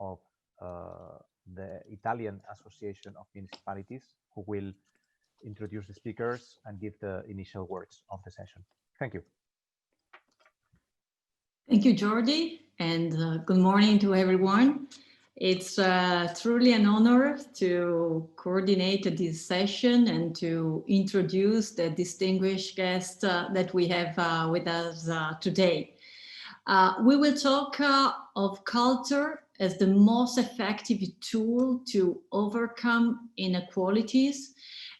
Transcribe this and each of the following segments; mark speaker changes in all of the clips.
Speaker 1: of the Italian Association of Municipalities, who will introduce the speakers and give the initial words of the session. Thank you.
Speaker 2: Thank you, Jordi, and good morning to everyone. It's truly an honor to coordinate this session and to introduce the distinguished guest that we have with us today. We will talk of culture as the most effective tool to overcome inequalities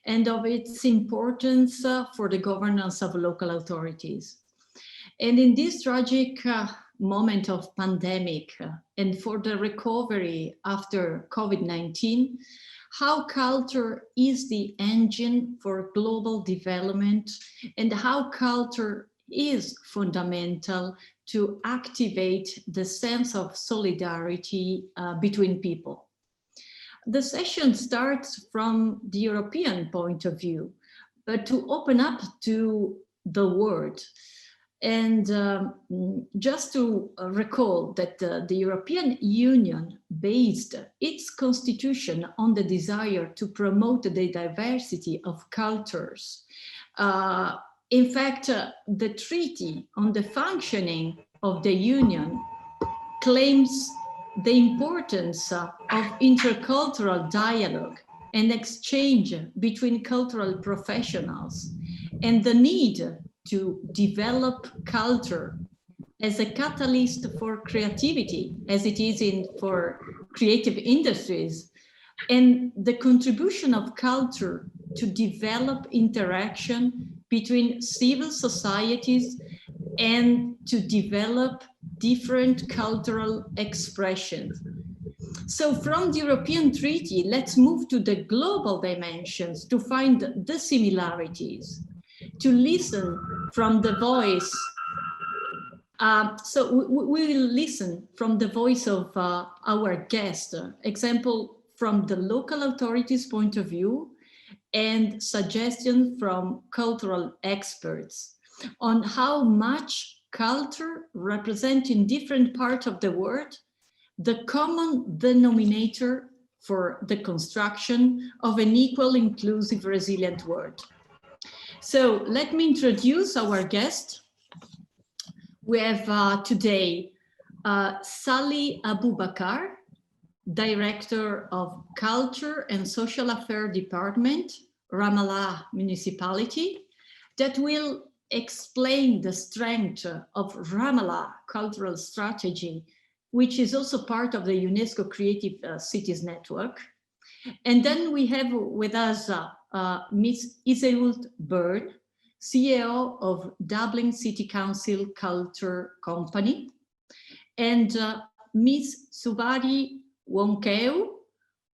Speaker 2: and of its importance for the governance of local authorities. And in this tragic moment of pandemic and for the recovery after COVID-19, how culture is the engine for global development and how culture is fundamental to activate the sense of solidarity between people. The session starts from the European point of view, but to open up to the world. And just to recall that the European Union based its constitution on the desire to promote the diversity of cultures. In fact, the Treaty on the Functioning of the Union claims the importance of intercultural dialogue and exchange between cultural professionals and the need to develop culture as a catalyst for creativity, as it is for creative industries, and the contribution of culture to develop interaction between civil societies and to develop different cultural expressions. So from the European Treaty, let's move to the global dimensions to find the similarities, to listen from the voice. So we will listen from the voice of our guest, example from the local authorities' point of view, and suggestions from cultural experts on how much culture represents in different parts of the world the common denominator for the construction of an equal, inclusive, resilient world. So let me introduce our guest. We have today Sally Abubakar, Director of Culture and Social Affairs Department, Ramallah Municipality, that will explain the strength of Ramallah cultural strategy, which is also part of the UNESCO Creative Cities Network. And then we have with us Ms. Iseult Byrne, CEO of Dublin City Council Culture Company, and Ms. Suwaree Wongkongkaew,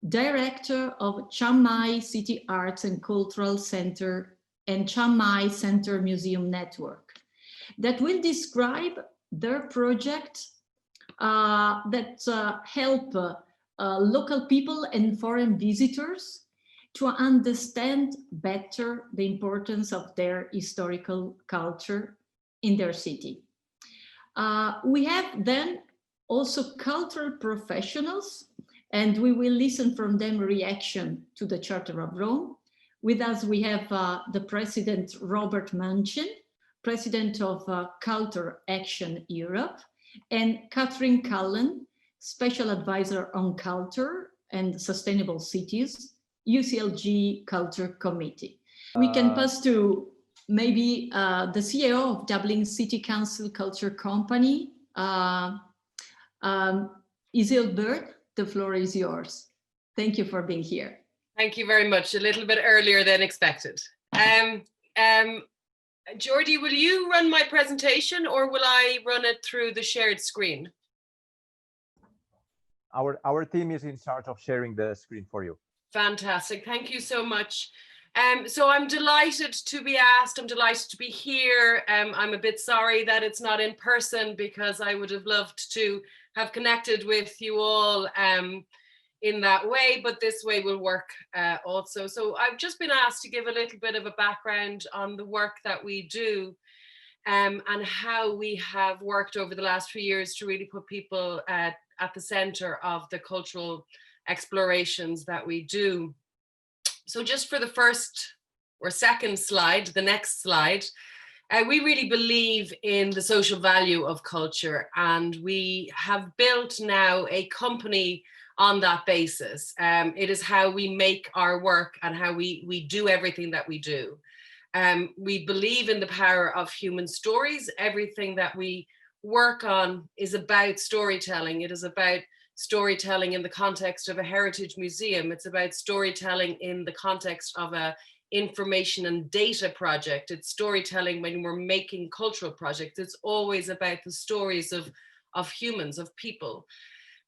Speaker 2: Director of Chiang Mai City Arts and Cultural Center and Chiang Mai Center Museum Network, that will describe their project that help local people and foreign visitors to understand better the importance of their historical culture in their city. We have then also cultural professionals, and we will listen from them reaction to the Charter of Rome. With us, we have the President Robert Manchin, President of Culture Action Europe, and Catherine Cullen, Special Advisor on Culture and Sustainable Cities, UCLG Culture Committee. We can pass to maybe the CEO of Dublin City Council Culture Company, Iseult Byrne. The floor is yours. Thank you for being here.
Speaker 3: Thank you very much. A little bit earlier than expected. Jordi, will you run my presentation or will I run it through the shared screen?
Speaker 1: Our team is in charge of sharing the screen for you.
Speaker 3: Fantastic. Thank you so much. So I'm delighted to be asked. I'm delighted to be here. I'm a bit sorry that it's not in person because I would have loved to have connected with you all in that way, but this way will work also. So I've just been asked to give a little bit of a background on the work that we do and how we have worked over the last few years to really put people at at the center of the cultural explorations that we do. So just for the first or second slide, the next slide, we really believe in the social value of culture, and we have built now a company on that basis. It is how we make our work and how we do everything that we do. We believe in the power of human stories. Everything that we work on is about storytelling. It is about storytelling in the context of a heritage museum. It's about storytelling in the context of a information and data project. It's storytelling when we're making cultural projects. It's always about the stories of humans, of people.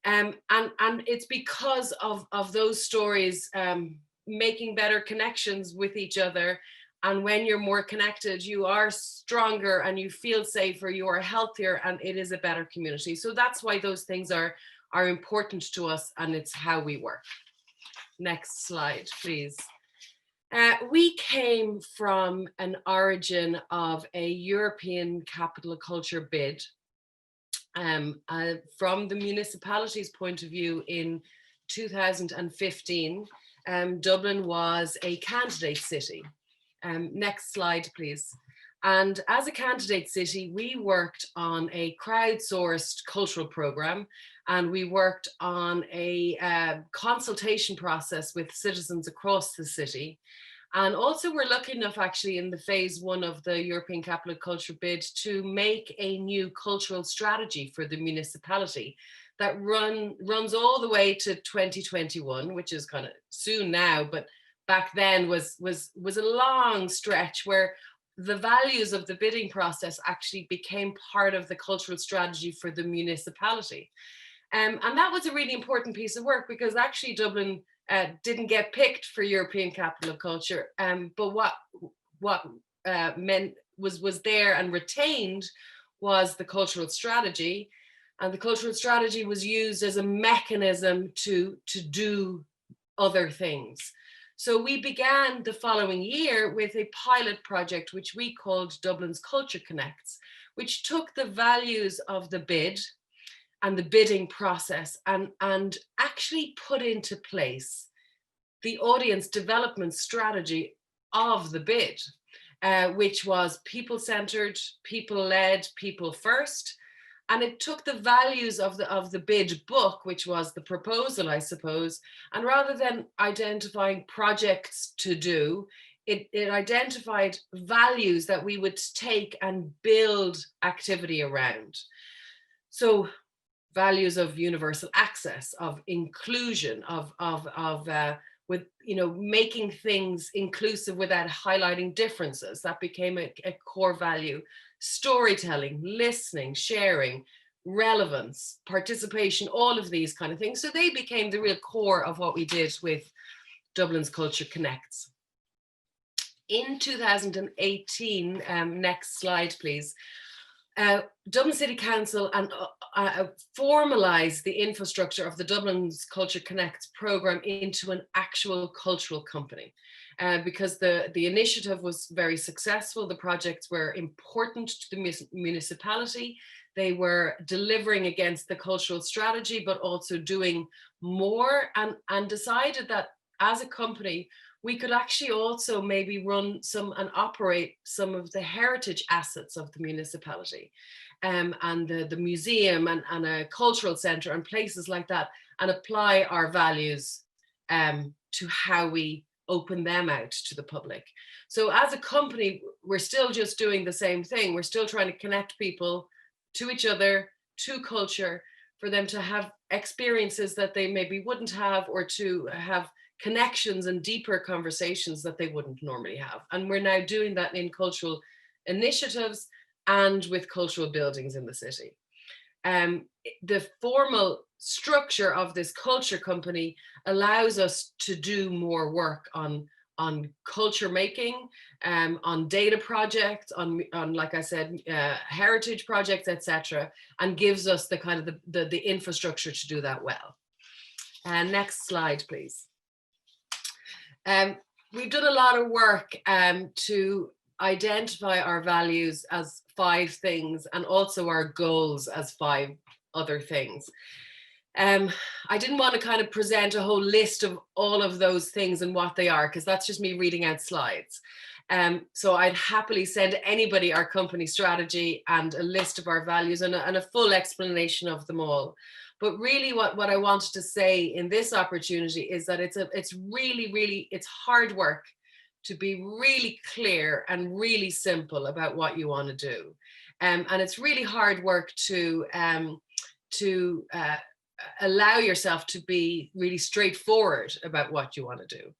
Speaker 3: And it's because of those stories making better connections with each other. And when you're more connected, you are stronger and you feel safer, you are healthier, and it is a better community. So that's why those things are important to us, and it's how we work. Next slide, please. We came from an origin of a European Capital of Culture bid. From the municipality's point of view, in 2015, Dublin was a candidate city. Next slide, please. And as a candidate city, we worked on a crowdsourced cultural program, and we worked on a consultation process with citizens across the city. And also we're lucky enough, actually, in the phase 1 of the European Capital of Culture bid to make a new cultural strategy for the municipality that runs all the way to 2021, which is kind of soon now, but back then was a long stretch where the values of the bidding process actually became part of the cultural strategy for the municipality. And that was a really important piece of work, because actually Dublin didn't get picked for European Capital of Culture, but what meant was there and retained was the cultural strategy, and the cultural strategy was used as a mechanism to do other things. So we began the following year with a pilot project which we called Dublin's Culture Connects, which took the values of the bid and the bidding process and actually put into place the audience development strategy of the bid, which was people-centered, people-led, people first. And it took the values of the bid book, which was the proposal, I suppose, and rather than identifying projects to do, it identified values that we would take and build activity around. So values of universal access, of inclusion, with, you know, making things inclusive without highlighting differences. That became a core value. Storytelling, listening, sharing, relevance, participation, all of these kind of things. So they became the real core of what we did with Dublin's Culture Connects. In 2018, next slide, please. Dublin City Council formalised the infrastructure of the Dublin's Culture Connects programme into an actual cultural company. Because the initiative was very successful. The projects were important to the municipality. They were delivering against the cultural strategy, but also doing more, and decided that as a company, we could actually also maybe run some and operate some of the heritage assets of the municipality, and the museum and a cultural centre and places like that, and apply our values to how we open them out to the public. So as a company, we're still just doing the same thing. We're still trying to connect people to each other, to culture, for them to have experiences that they maybe wouldn't have, or to have connections and deeper conversations that they wouldn't normally have. And we're now doing that in cultural initiatives and with cultural buildings in the city. The formal structure of this culture company allows us to do more work on culture making, on data projects, on like I said, heritage projects, etc., and gives us the kind of the infrastructure to do that well. Next slide, please. We've done a lot of work to identify our values as 5 things, and also our goals as 5 other things. I didn't want to kind of present a whole list of all of those things and what they are, because that's just me reading out slides. So I'd happily send anybody our company strategy and a list of our values and a full explanation of them all. But really what I wanted to say in this opportunity is that it's really hard work to be really clear and really simple about what you want to do. And it's really hard work to allow yourself to be really straightforward about what you want to do.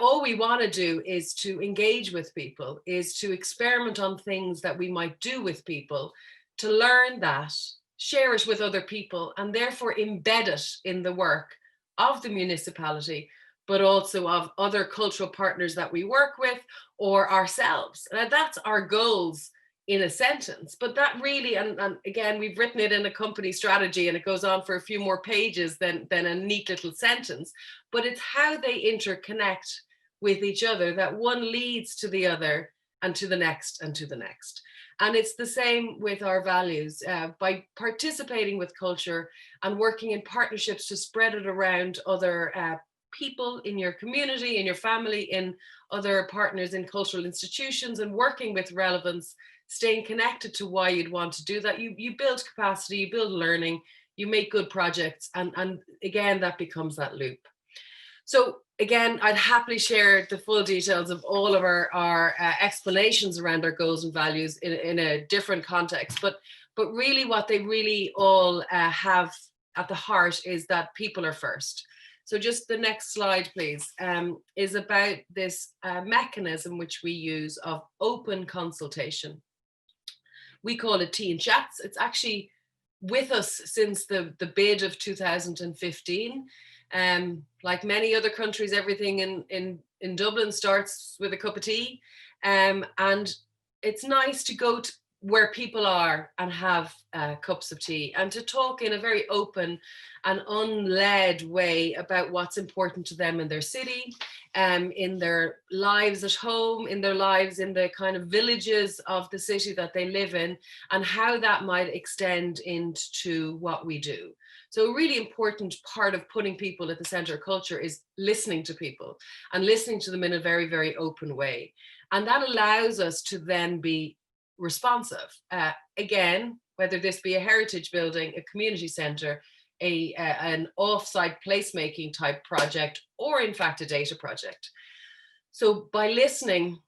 Speaker 3: All we want to do is to engage with people, is to experiment on things that we might do with people, to learn that, share it with other people, and therefore embed it in the work of the municipality, but also of other cultural partners that we work with or ourselves. And that's our goals in a sentence. But that really, and again, we've written it in a company strategy and it goes on for a few more pages than a neat little sentence, but it's how they interconnect with each other, that one leads to the other and to the next and to the next. And it's the same with our values. By participating with culture and working in partnerships to spread it around other people in your community, in your family, in other partners in cultural institutions, and working with relevance, staying connected to why you'd want to do that, you build capacity, you build learning, you make good projects, and again, that becomes that loop. So again, I'd happily share the full details of all of our explanations around our goals and values in a different context, but really what they really all have at the heart is that people are first. So just the next slide, please, is about this mechanism which we use of open consultation. We call it Tea and Chats. It's actually with us since the bid of 2015. Like many other countries, everything in Dublin starts with a cup of tea. And it's nice to go to where people are and have cups of tea and to talk in a very open and unled way about what's important to them in their city, in their lives at home, in their lives in the kind of villages of the city that they live in, and how that might extend into what we do. So a really important part of putting people at the center of culture is listening to people and listening to them in a very, very open way. And that allows us to then be responsive. Again, whether this be a heritage building, a community center, an off-site placemaking type project, or in fact a data project. So by listening,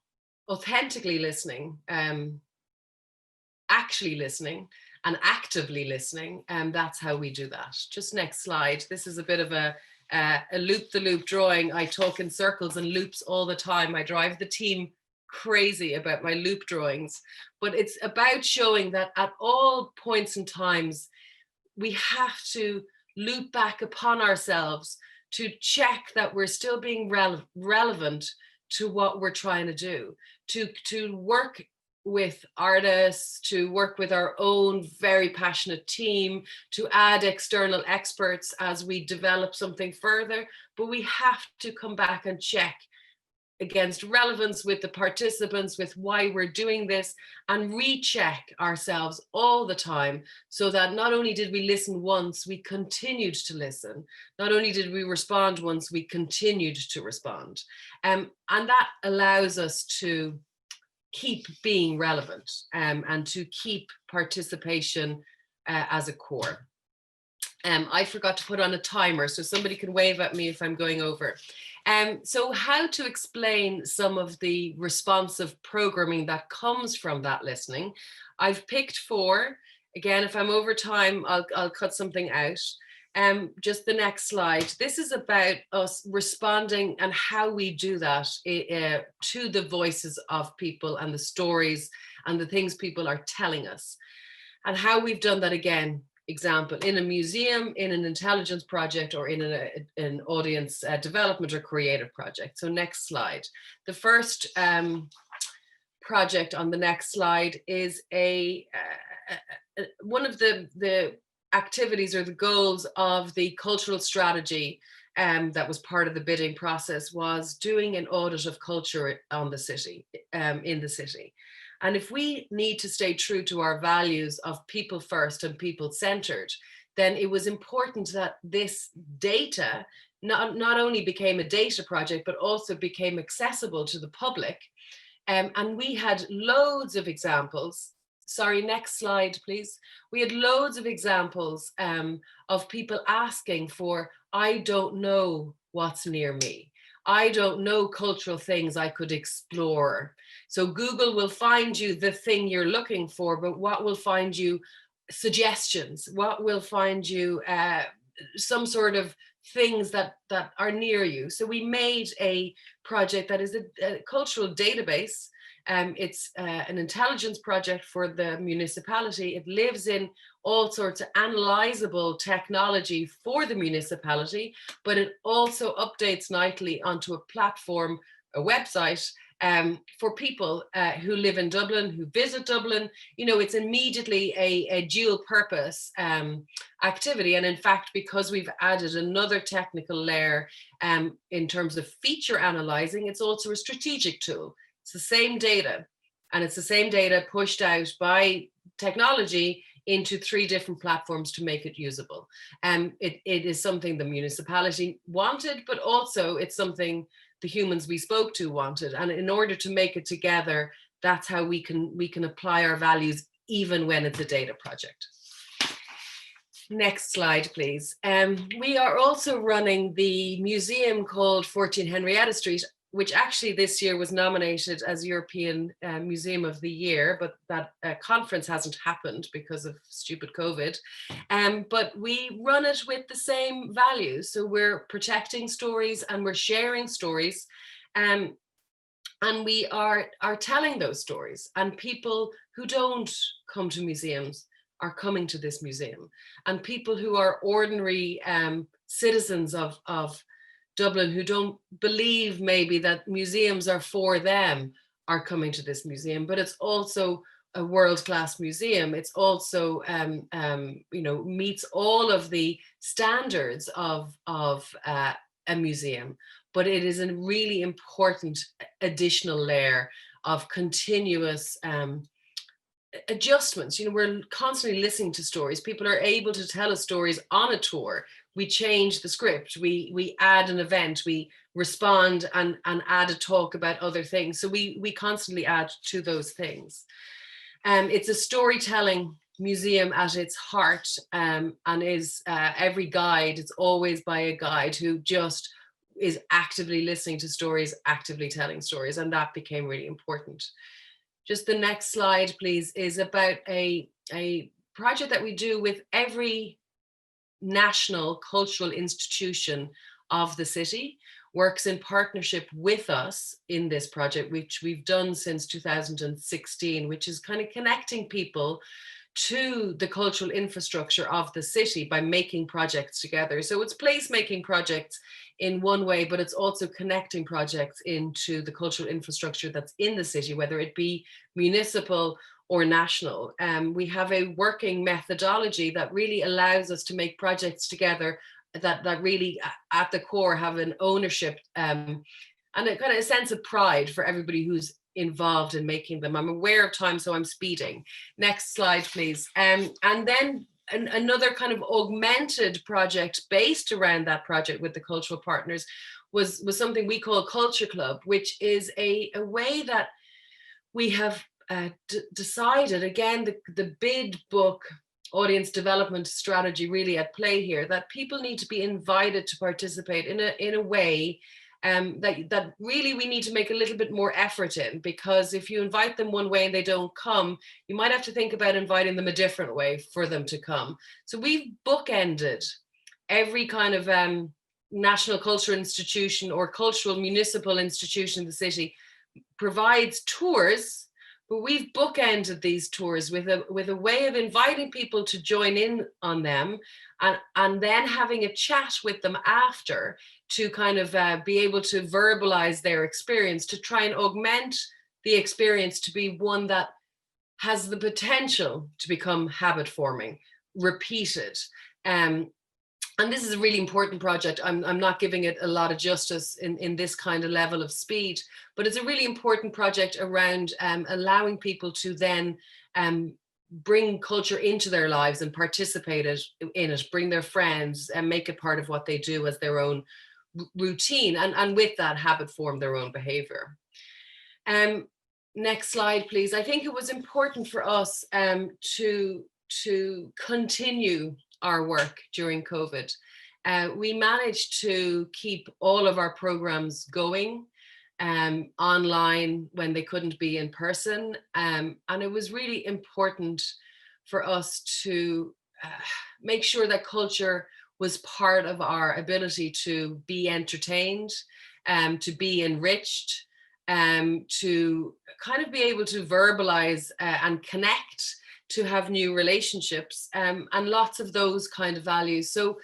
Speaker 3: authentically listening, actually listening, and actively listening, that's how we do that. Just next slide. This is a bit of a loop-the-loop drawing. I talk in circles and loops all the time. I drive the team crazy about my loop drawings, but it's about showing that at all points and times, we have to loop back upon ourselves to check that we're still being relevant to what we're trying to do, to work with artists, to work with our own very passionate team, to add external experts as we develop something further. But we have to come back and check against relevance with the participants, with why we're doing this, and recheck ourselves all the time, so that not only did we listen once, we continued to listen. Not only did we respond once, we continued to respond. And that allows us to keep being relevant and to keep participation as a core. I forgot to put on a timer, so somebody can wave at me if I'm going over. So how to explain some of the responsive programming that comes from that listening. I've picked 4. Again, if I'm over time, I'll cut something out. Just the next slide. This is about us responding and how we do that to the voices of people and the stories and the things people are telling us, and how we've done that. Again, example, in a museum, in an intelligence project, or in an audience development or creative project. So next slide. The first project on the next slide is one of the activities or the goals of the cultural strategy that was part of the bidding process, was doing an audit of culture on the city, in the city. And if we need to stay true to our values of people first and people centered, then it was important that this data not only became a data project, but also became accessible to the public. And we had loads of examples. Sorry, next slide, please. We had loads of examples of people asking for, I don't know what's near me. I don't know cultural things I could explore. So Google will find you the thing you're looking for, but what will find you? Suggestions. What will find you some sort of things that are near you. So we made a project that is a cultural database. It's an intelligence project for the municipality. It lives in all sorts of analyzable technology for the municipality, but it also updates nightly onto a platform, a website, for people who live in Dublin, who visit Dublin. You know, it's immediately a dual purpose activity. And in fact, because we've added another technical layer in terms of feature analyzing, it's also a strategic tool. It's the same data, and it's the same data pushed out by technology into 3 different platforms to make it usable. It is something the municipality wanted, but also it's something the humans we spoke to wanted. And in order to make it together, that's how we can apply our values even when it's a data project. Next slide, please. We are also running the museum called 14 Henrietta Street, which actually this year was nominated as European Museum of the Year, but that conference hasn't happened because of stupid COVID. But we run it with the same values. So we're protecting stories and we're sharing stories. And we are telling those stories. And people who don't come to museums are coming to this museum. And people who are ordinary citizens of Dublin who don't believe maybe that museums are for them are coming to this museum. But it's also a world-class museum. It's also you know, meets all of the standards of a museum, but it is a really important additional layer of continuous adjustments. You know, we're constantly listening to stories. People are able to tell us stories on a tour. We change the script, we add an event, we respond and add a talk about other things. So we constantly add to those things. It's a storytelling museum at its heart, and is every guide, it's always by a guide who just is actively listening to stories, actively telling stories, and that became really important. Just the next slide, please, is about a project that we do with every national cultural institution of the city, works in partnership with us in this project, which we've done since 2016, which is kind of connecting people to the cultural infrastructure of the city by making projects together. So it's place-making projects in one way, but it's also connecting projects into the cultural infrastructure that's in the city, whether it be municipal or national. We have a working methodology that really allows us to make projects together that really at the core have an ownership and a kind of a sense of pride for everybody who's involved in making them. I'm aware of time, so I'm speeding. Next slide, please. And then another kind of augmented project based around that project with the cultural partners was something we call Culture Club, which is a way that we have decided, again, the bid book audience development strategy really at play here, that people need to be invited to participate in a way that really we need to make a little bit more effort in, because if you invite them one way and they don't come, you might have to think about inviting them a different way for them to come. So we've bookended every kind of national cultural institution or cultural municipal institution in the city provides tours, but we've bookended these tours with a way of inviting people to join in on them, and then having a chat with them after to kind of be able to verbalize their experience, to try and augment the experience to be one that has the potential to become habit forming, repeated. And this is a really important project. I'm not giving it a lot of justice in this kind of level of speed, but it's a really important project around allowing people to then bring culture into their lives and participate in it, bring their friends and make it part of what they do as their own routine, and with that habit form their own behavior. Next slide, please. I think it was important for us to continue our work during COVID. We managed to keep all of our programs going online when they couldn't be in person. And it was really important for us to make sure that culture was part of our ability to be entertained, to be enriched, to kind of be able to verbalize and connect, to have new relationships, and lots of those kind of values. So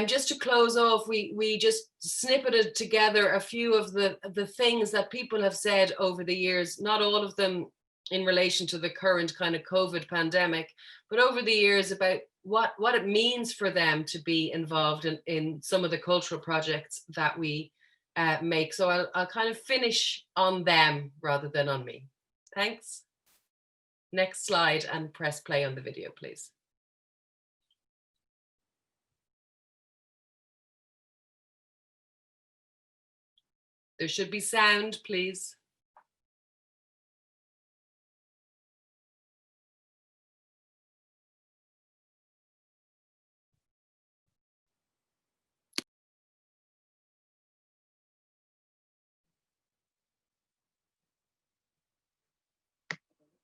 Speaker 3: just to close off, we just snippeted together a few of the things that people have said over the years, not all of them in relation to the current kind of COVID pandemic, but over the years about what it means for them to be involved in some of the cultural projects that we make. So I'll kind of finish on them rather than on me. Thanks. Next slide and press play on the video, please. There should be sound, please.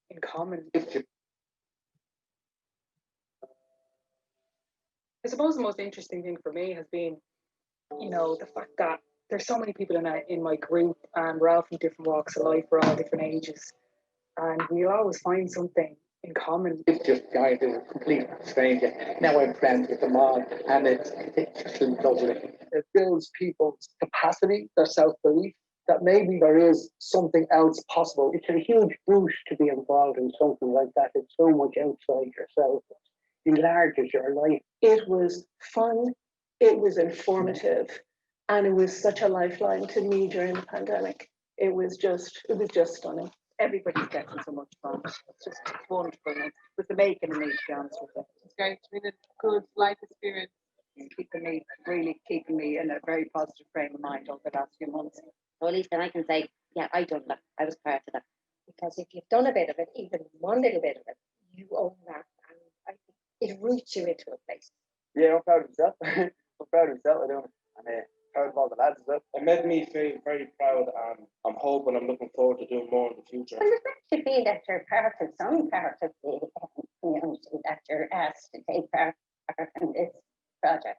Speaker 4: In common. I suppose the most interesting thing for me has been, you know, the fact that there's so many people in my group, and we're all from different walks of life, we're all different ages, and we always find something in common. It's just guys who are a complete stranger. Now I'm friends with them all, and it's just lovely. It builds people's capacity, their self-belief, that maybe there is something else possible. It's a huge boost to be involved in something like that. It's so much outside yourself. It enlarges your life. It was fun, it was informative, and it was such a lifeline to me during the pandemic. It was just stunning. Everybody's getting so much fun. It's just wonderful. With the making of me, to be honest with you.
Speaker 5: It's great. It's been a good life experience.
Speaker 4: Really keeping me in a very positive frame of mind over the last few months.
Speaker 6: So at least then I can say, yeah, I done that. I was part of that. Because if you've done a bit of it, even one little bit of it, you own that, and I think it roots you into a place.
Speaker 7: Yeah, I'm proud of myself. I'm proud of myself. I'm proud of all the lads as well.
Speaker 8: It made me feel very proud, and I'm hoping, I'm looking forward to doing more in the future.
Speaker 6: Well, it's actually feel that you're part of some part of the community, that you're asked to take part in this project.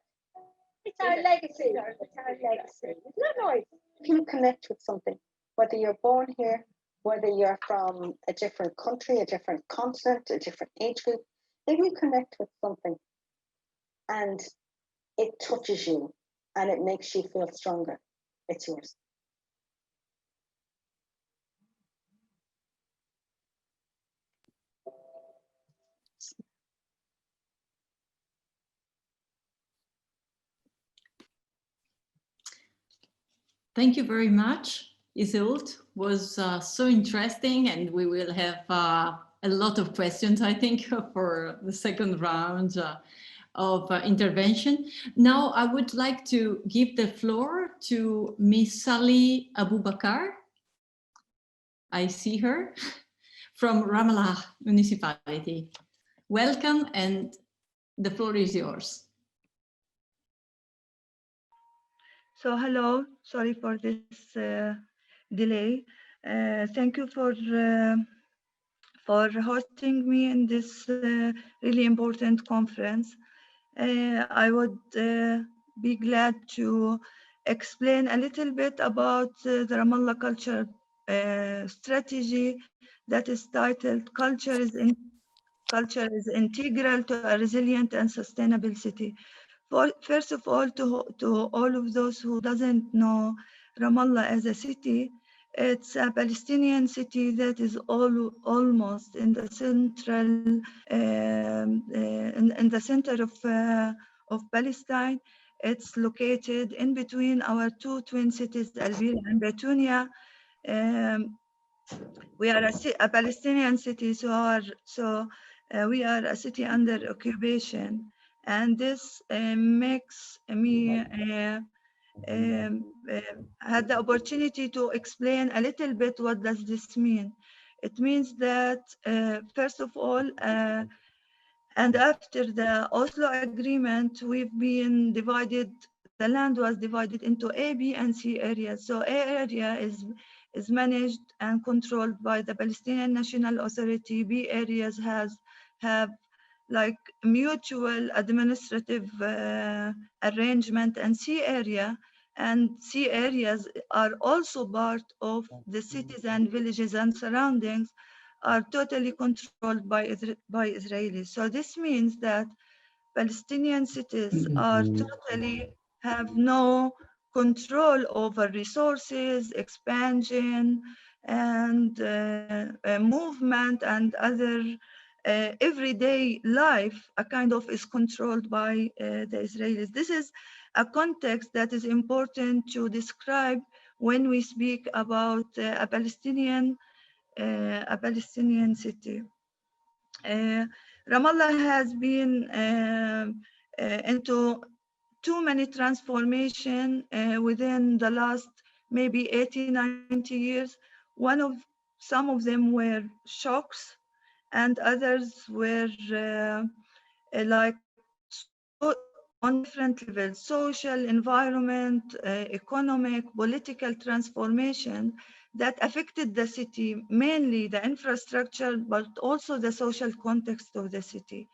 Speaker 6: It's our legacy. It's our legacy. It's not noise. If you connect with something, whether you're born here, whether you're from a different country, a different continent, a different age group, if you connect with something and it touches you and it makes you feel stronger, it's yours.
Speaker 2: Thank you very much. Iseult was so interesting, and we will have a lot of questions, I think, for the second round of intervention. Now, I would like to give the floor to Miss Sally Abubakar. I see her from Ramallah Municipality. Welcome, and the floor is yours.
Speaker 5: So hello, sorry for this delay. Thank you for hosting me in this really important conference. I would be glad to explain a little bit about the Ramallah culture strategy that is titled Culture is Integral to a Resilient and Sustainable City. First of all, to all of those who doesn't know Ramallah as a city, it's a Palestinian city that is almost in the central, in the center of Palestine. It's located in between our two twin cities, Albiya and Betunia. We are a Palestinian city, so We are a city under occupation, and this makes me had the opportunity to explain a little bit what does this mean. It means that, first of all, and after the Oslo Agreement, we've been divided, the land was divided into A, B, and C areas. So A area is managed and controlled by the Palestinian National Authority. B areas have like mutual administrative arrangement, and C areas are also part of the cities and villages and surroundings are totally controlled by Israelis. So this means that Palestinian cities are totally have no control over resources, expansion, and movement and other everyday life, a kind of is controlled by the Israelis. This is a context that is important to describe when we speak about a Palestinian city. Ramallah has been into too many transformation within the last maybe 80, 90 years. Some of them were shocks, and others were like so on different levels: social, environment, economic, political transformation that affected the city, mainly the infrastructure, but also the social context of the city.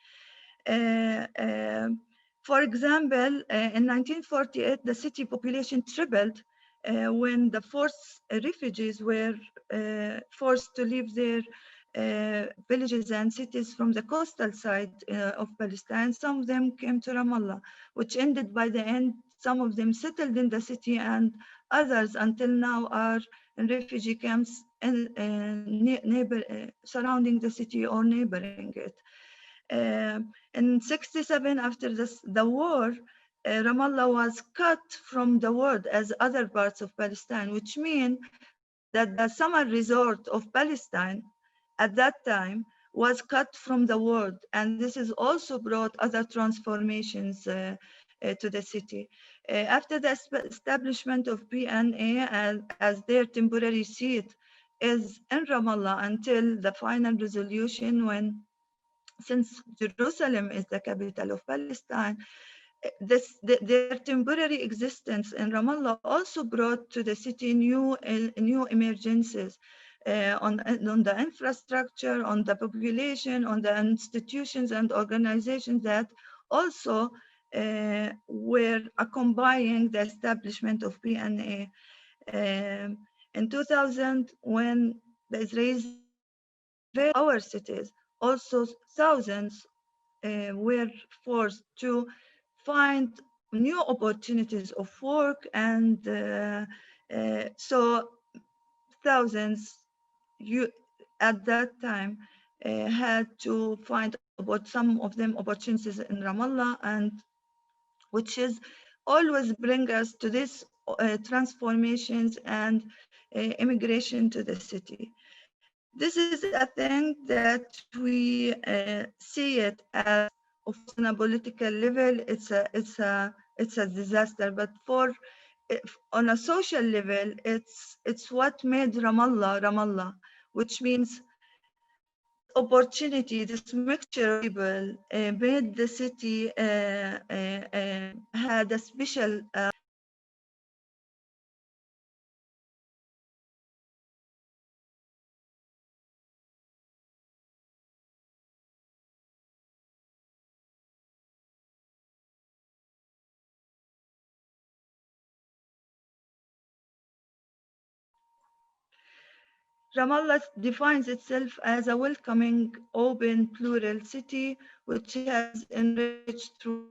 Speaker 5: For example, in 1948, the city population tripled when the forced refugees were forced to leave their villages and cities from the coastal side of Palestine. Some of them came to Ramallah, which ended by the end, some of them settled in the city, and others until now are in refugee camps surrounding the city or neighboring it. In 67, after the war, Ramallah was cut from the world as other parts of Palestine, which means that the summer resort of Palestine at that time was cut from the world. And this has also brought other transformations to the city. After the establishment of PNA as their temporary seat is in Ramallah until the final resolution, since Jerusalem is the capital of Palestine, their temporary existence in Ramallah also brought to the city new emergencies on the infrastructure, on the population, on the institutions and organizations that also were accompanying the establishment of PNA. In 2000, when the Israelis invaded our cities, also thousands were forced to find new opportunities of work, and so thousands at that time had to find some of them opportunities in Ramallah, and which is always bring us to this transformations and immigration to the city. This is a thing that we see it as, of course, on a political level, it's a disaster. But on a social level, it's what made Ramallah, which means this opportunity, this mixture of people made the city had a special. Ramallah defines itself as a welcoming, open, plural city, which has enriched through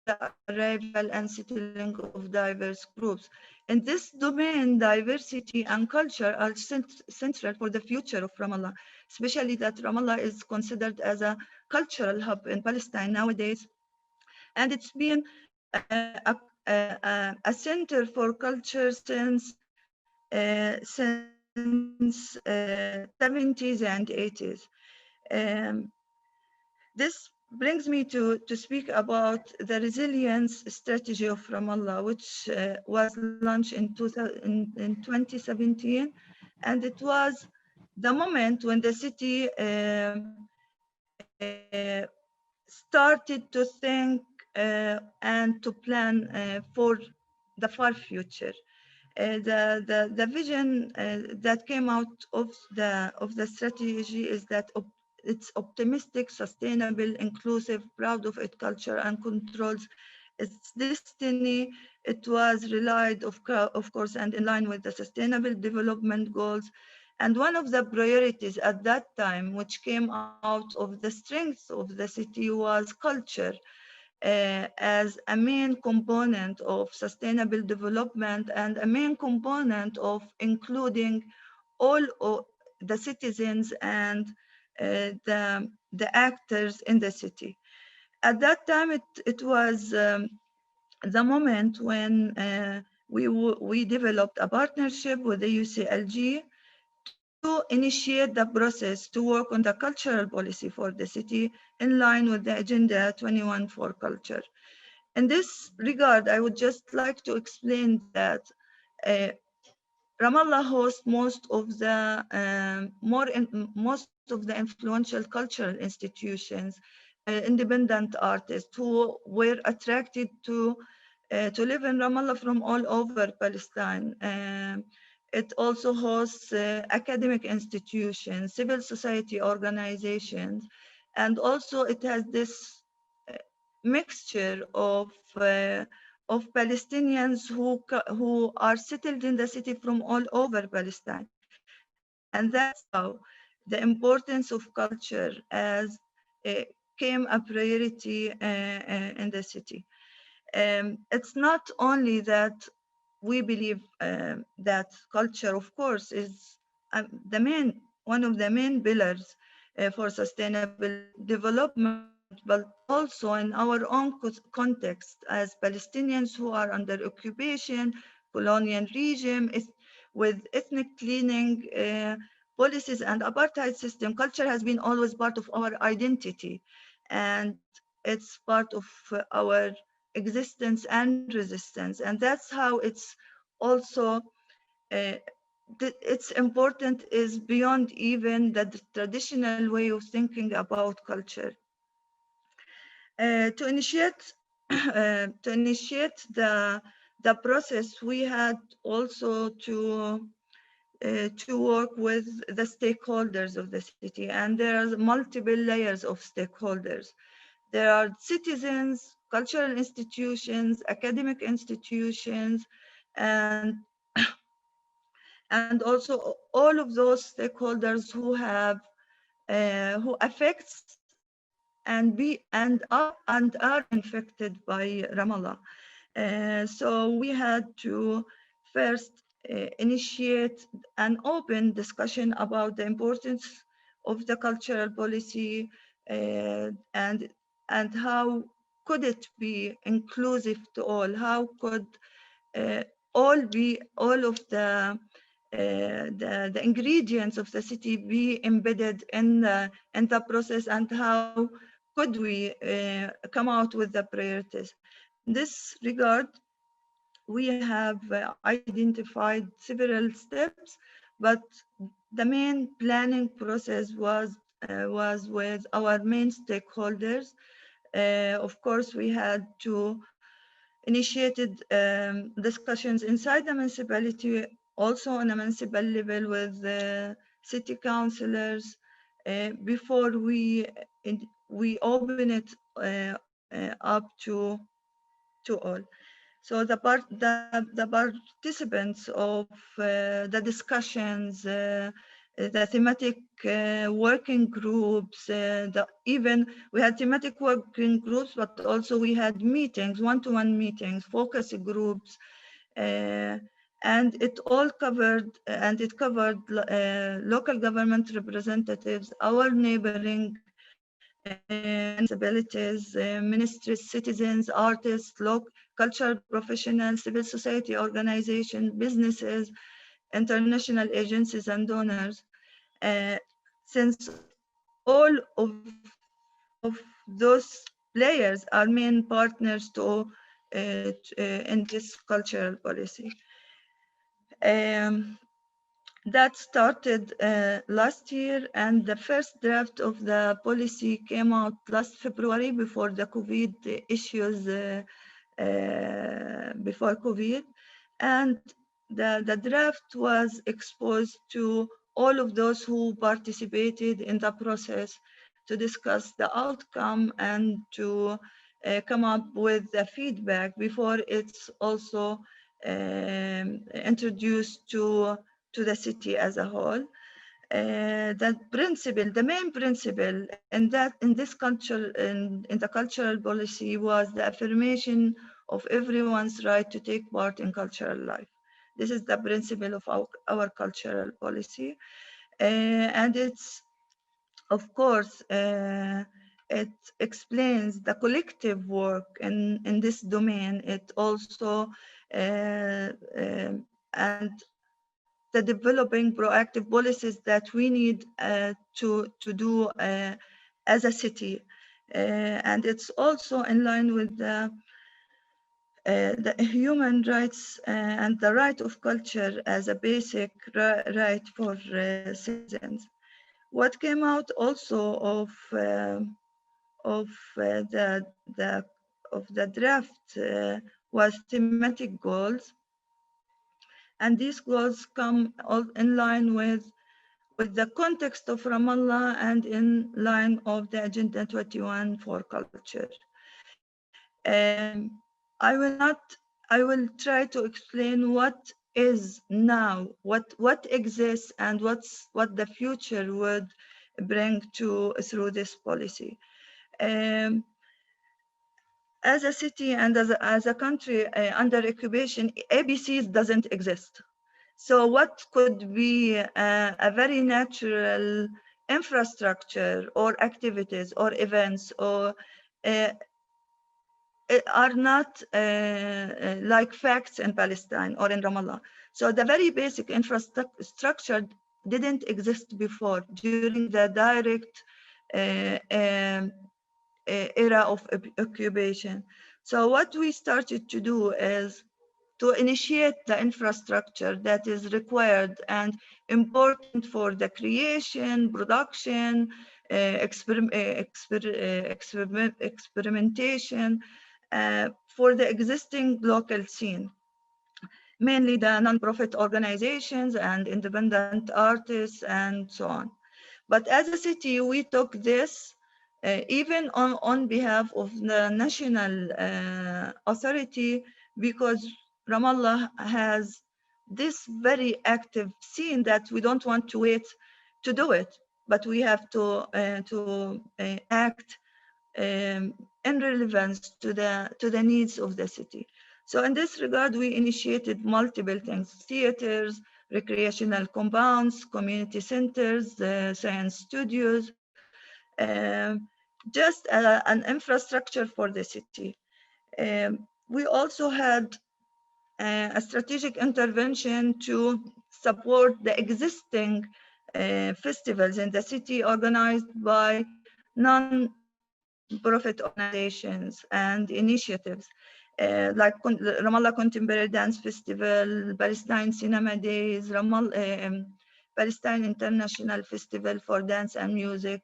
Speaker 5: the arrival and settling of diverse groups. In this domain, diversity and culture are central for the future of Ramallah, especially that Ramallah is considered as a cultural hub in Palestine nowadays. And it's been a center for culture since 70s and 80s. This brings me to speak about the resilience strategy of Ramallah, which was launched in 2017. And it was the moment when the city started to think and to plan for the far future. The vision that came out of the strategy is that it's optimistic, sustainable, inclusive, proud of its culture, and controls its destiny. It was relied, of course, and in line with the Sustainable Development Goals. And one of the priorities at that time, which came out of the strengths of the city, was culture. As a main component of sustainable development and a main component of including all the citizens and the actors in the city. At that time, it was the moment when we developed a partnership with the UCLG to initiate the process to work on the cultural policy for the city in line with the Agenda 21 for Culture. In this regard, I would just like to explain that Ramallah hosts most of the influential cultural institutions, independent artists who were attracted to live in Ramallah from all over Palestine. It also hosts academic institutions, civil society organizations, and also it has this mixture of Palestinians who are settled in the city from all over Palestine. And that's how the importance of culture as came a priority in the city. It's not only that we believe that culture, of course, is one of the main pillars for sustainable development, but also in our own context as Palestinians who are under occupation, colonial regime, with ethnic cleaning policies and apartheid system, culture has been always part of our identity, and it's part of our existence and resistance. And that's how it's also it's important is beyond even the traditional way of thinking about culture. To initiate the process, we had also to work with the stakeholders of the city, and there are multiple layers of stakeholders. There are citizens, cultural institutions, academic institutions, and also all of those stakeholders who have who affects and are infected by Ramallah. So we had to first initiate an open discussion about the importance of the cultural policy and how could it be inclusive to all? How could all of the ingredients of the city be embedded in the process, and how could we come out with the priorities? In this regard, we have identified several steps, but the main planning process was with our main stakeholders. Of course, we had to initiated discussions inside the municipality, also on a municipal level with city councillors, before we open it up to all. So the participants of the discussions, the thematic working groups, even we had thematic working groups, but also we had meetings, one-to-one meetings, focus groups, and it all covered, and it covered local government representatives, our neighboring municipalities, ministries, citizens, artists, cultural professionals, civil society organizations, businesses, international agencies, and donors. Since all of those players are main partners in this cultural policy. That started last year, and the first draft of the policy came out last February before the COVID issues, before COVID. And the draft was exposed to all of those who participated in the process to discuss the outcome and to come up with the feedback before it's also introduced to the city as a whole. That principle, the main principle in this culture, in the cultural policy, was the affirmation of everyone's right to take part in cultural life. This is the principle of our cultural policy. And it's, of course, it explains the collective work in this domain. It also, and the developing proactive policies that we need to do as a city. And it's also in line with the human rights and the right of culture as a basic right for citizens. What came out also of the draft was thematic goals, and these goals come all in line with the context of Ramallah and in line of the Agenda 21 for culture. I will try to explain what is now, what exists, and what the future would bring through this policy. As a city and as a country under occupation, ABCs doesn't exist. So what could be a very natural infrastructure or activities or events or are not like facts in Palestine or in Ramallah. So the very basic infrastructure didn't exist before during the direct era of occupation. So what we started to do is to initiate the infrastructure that is required and important for the creation, production, experimentation for the existing local scene, mainly the non-profit organizations and independent artists and so on. But as a city, we took this even on behalf of the national authority, because Ramallah has this very active scene that we don't want to wait to do it, but we have to act in relevance to the needs of the city. So in this regard, we initiated multiple things: theaters, recreational compounds, community centers, science studios, just an infrastructure for the city. We also had a strategic intervention to support the existing festivals in the city organized by non-profit organizations and initiatives like Ramallah Contemporary Dance Festival, Palestine Cinema Days, Palestine International Festival for Dance and Music,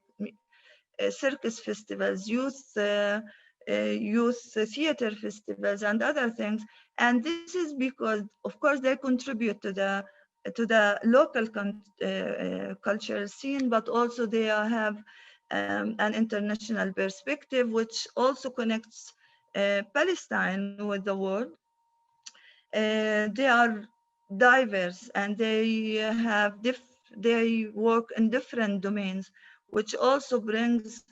Speaker 5: circus festivals, youth theater festivals, and other things. And this is because, of course, they contribute to the local cultural scene, but also they have an international perspective, which also connects Palestine with the world. They are diverse and they work in different domains, which also brings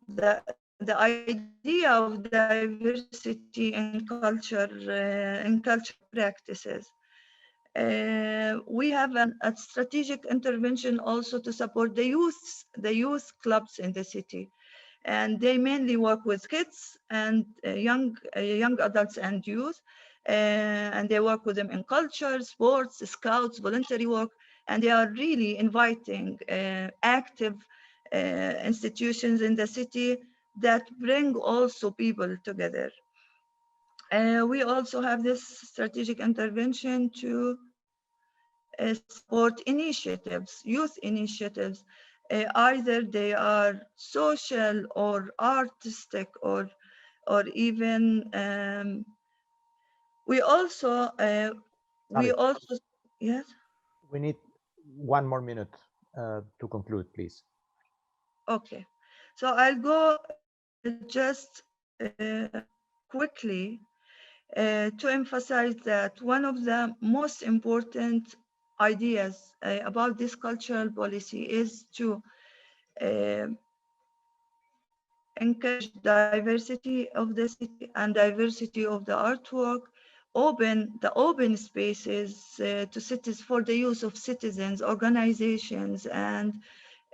Speaker 5: the idea of diversity in culture practices. We have a strategic intervention also to support the youth clubs in the city, and they mainly work with kids and young adults and youth, and they work with them in culture, sports, scouts, voluntary work, and they are really inviting active institutions in the city that bring also people together. We also have this strategic intervention to support initiatives, youth initiatives, either they are social or artistic or even we also yes.
Speaker 1: We need 1 more minute to conclude, please.
Speaker 5: Okay, so I'll go just quickly to emphasize that one of the most important ideas about this cultural policy is to encourage diversity of the city and diversity of the artwork, open spaces to cities for the use of citizens, organizations, and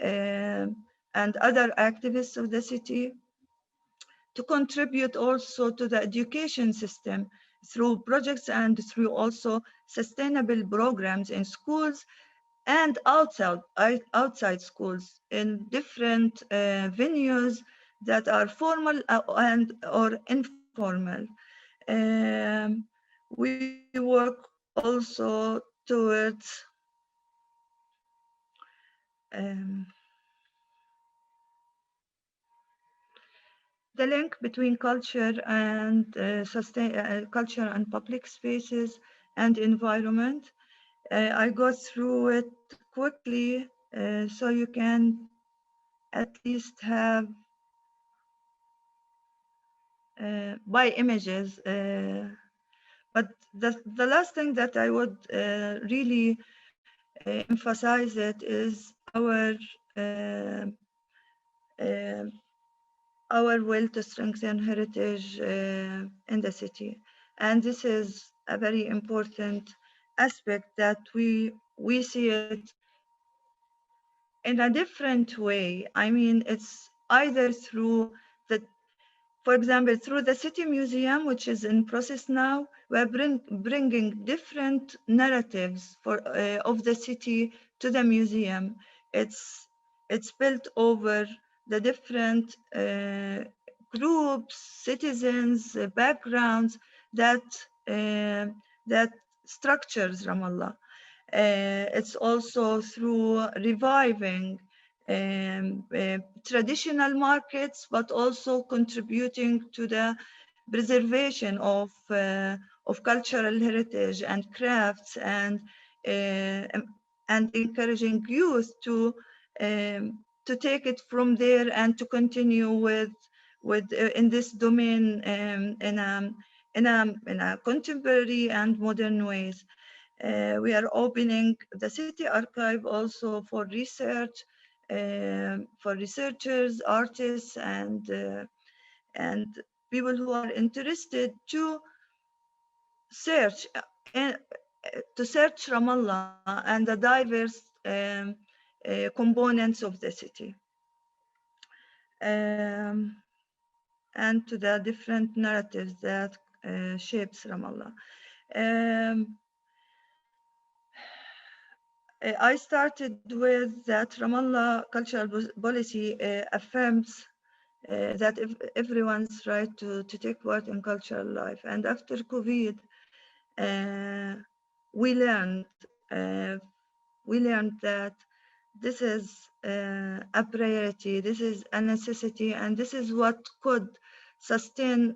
Speaker 5: other activists of the city, to contribute also to the education system through projects and through also sustainable programs in schools and outside schools in different venues that are formal and or informal. We work also towards the link between culture and culture and public spaces and environment. I go through it quickly so you can at least have by images. But the last thing that I would really emphasize it is our will to strengthen heritage in the city. And this is a very important aspect that we see it in a different way. I mean, it's either through for example, through the City Museum, which is in process now, we're bringing different narratives of the city to the museum. It's built over the different groups, citizens, backgrounds that structures Ramallah. It's also through reviving traditional markets, but also contributing to the preservation of cultural heritage and crafts, and encouraging youth to take it from there and to continue with in this domain in a contemporary and modern ways. We are opening the city archive also for research, for researchers, artists, and people who are interested to search Ramallah and the diverse components of the city, and to the different narratives that shapes Ramallah. I started with that Ramallah cultural policy affirms that everyone's right to take part in cultural life. And after COVID, we learned that this is a priority, this is a necessity, and this is what could sustain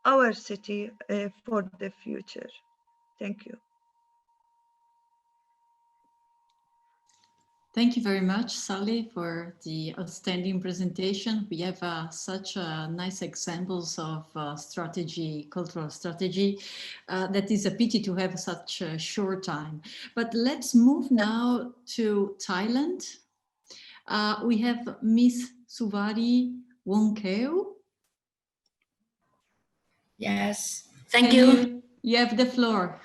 Speaker 5: our city for the future. Thank you.
Speaker 2: Thank you very much, Sally, for the outstanding presentation. We have such nice examples of strategy, cultural strategy, that is a pity to have such a short time. But let's move now to Thailand. We have Miss Suwaree Wongkongkaew.
Speaker 9: Yes, thank you.
Speaker 2: You have the floor.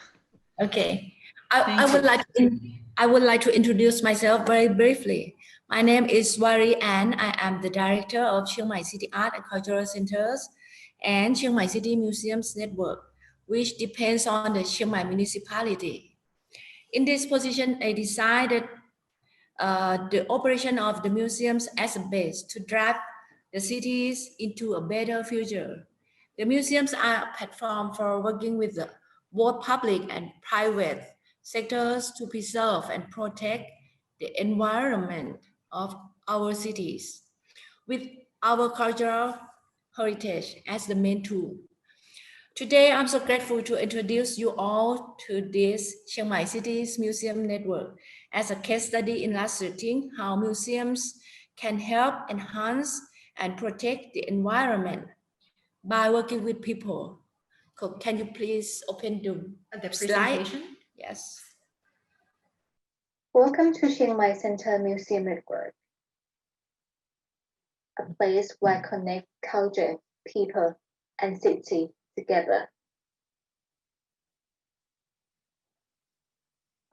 Speaker 9: Okay, I would like to introduce myself very briefly. My name is Suwaree and I am the director of Chiang Mai City Art and Cultural Centers and Chiang Mai City Museums Network, which depends on the Chiang Mai Municipality. In this position, I decided the operation of the museums as a base to drive the cities into a better future. The museums are a platform for working with both public and private sectors to preserve and protect the environment of our cities, with our cultural heritage as the main tool. Today, I'm so grateful to introduce you all to this Chiang Mai City's Museum Network as a case study illustrating how museums can help enhance and protect the environment by working with people. Can you please open the presentation? Yes.
Speaker 10: Welcome to Chiang Mai Center Museum Network, a place where connect culture, people, and city together.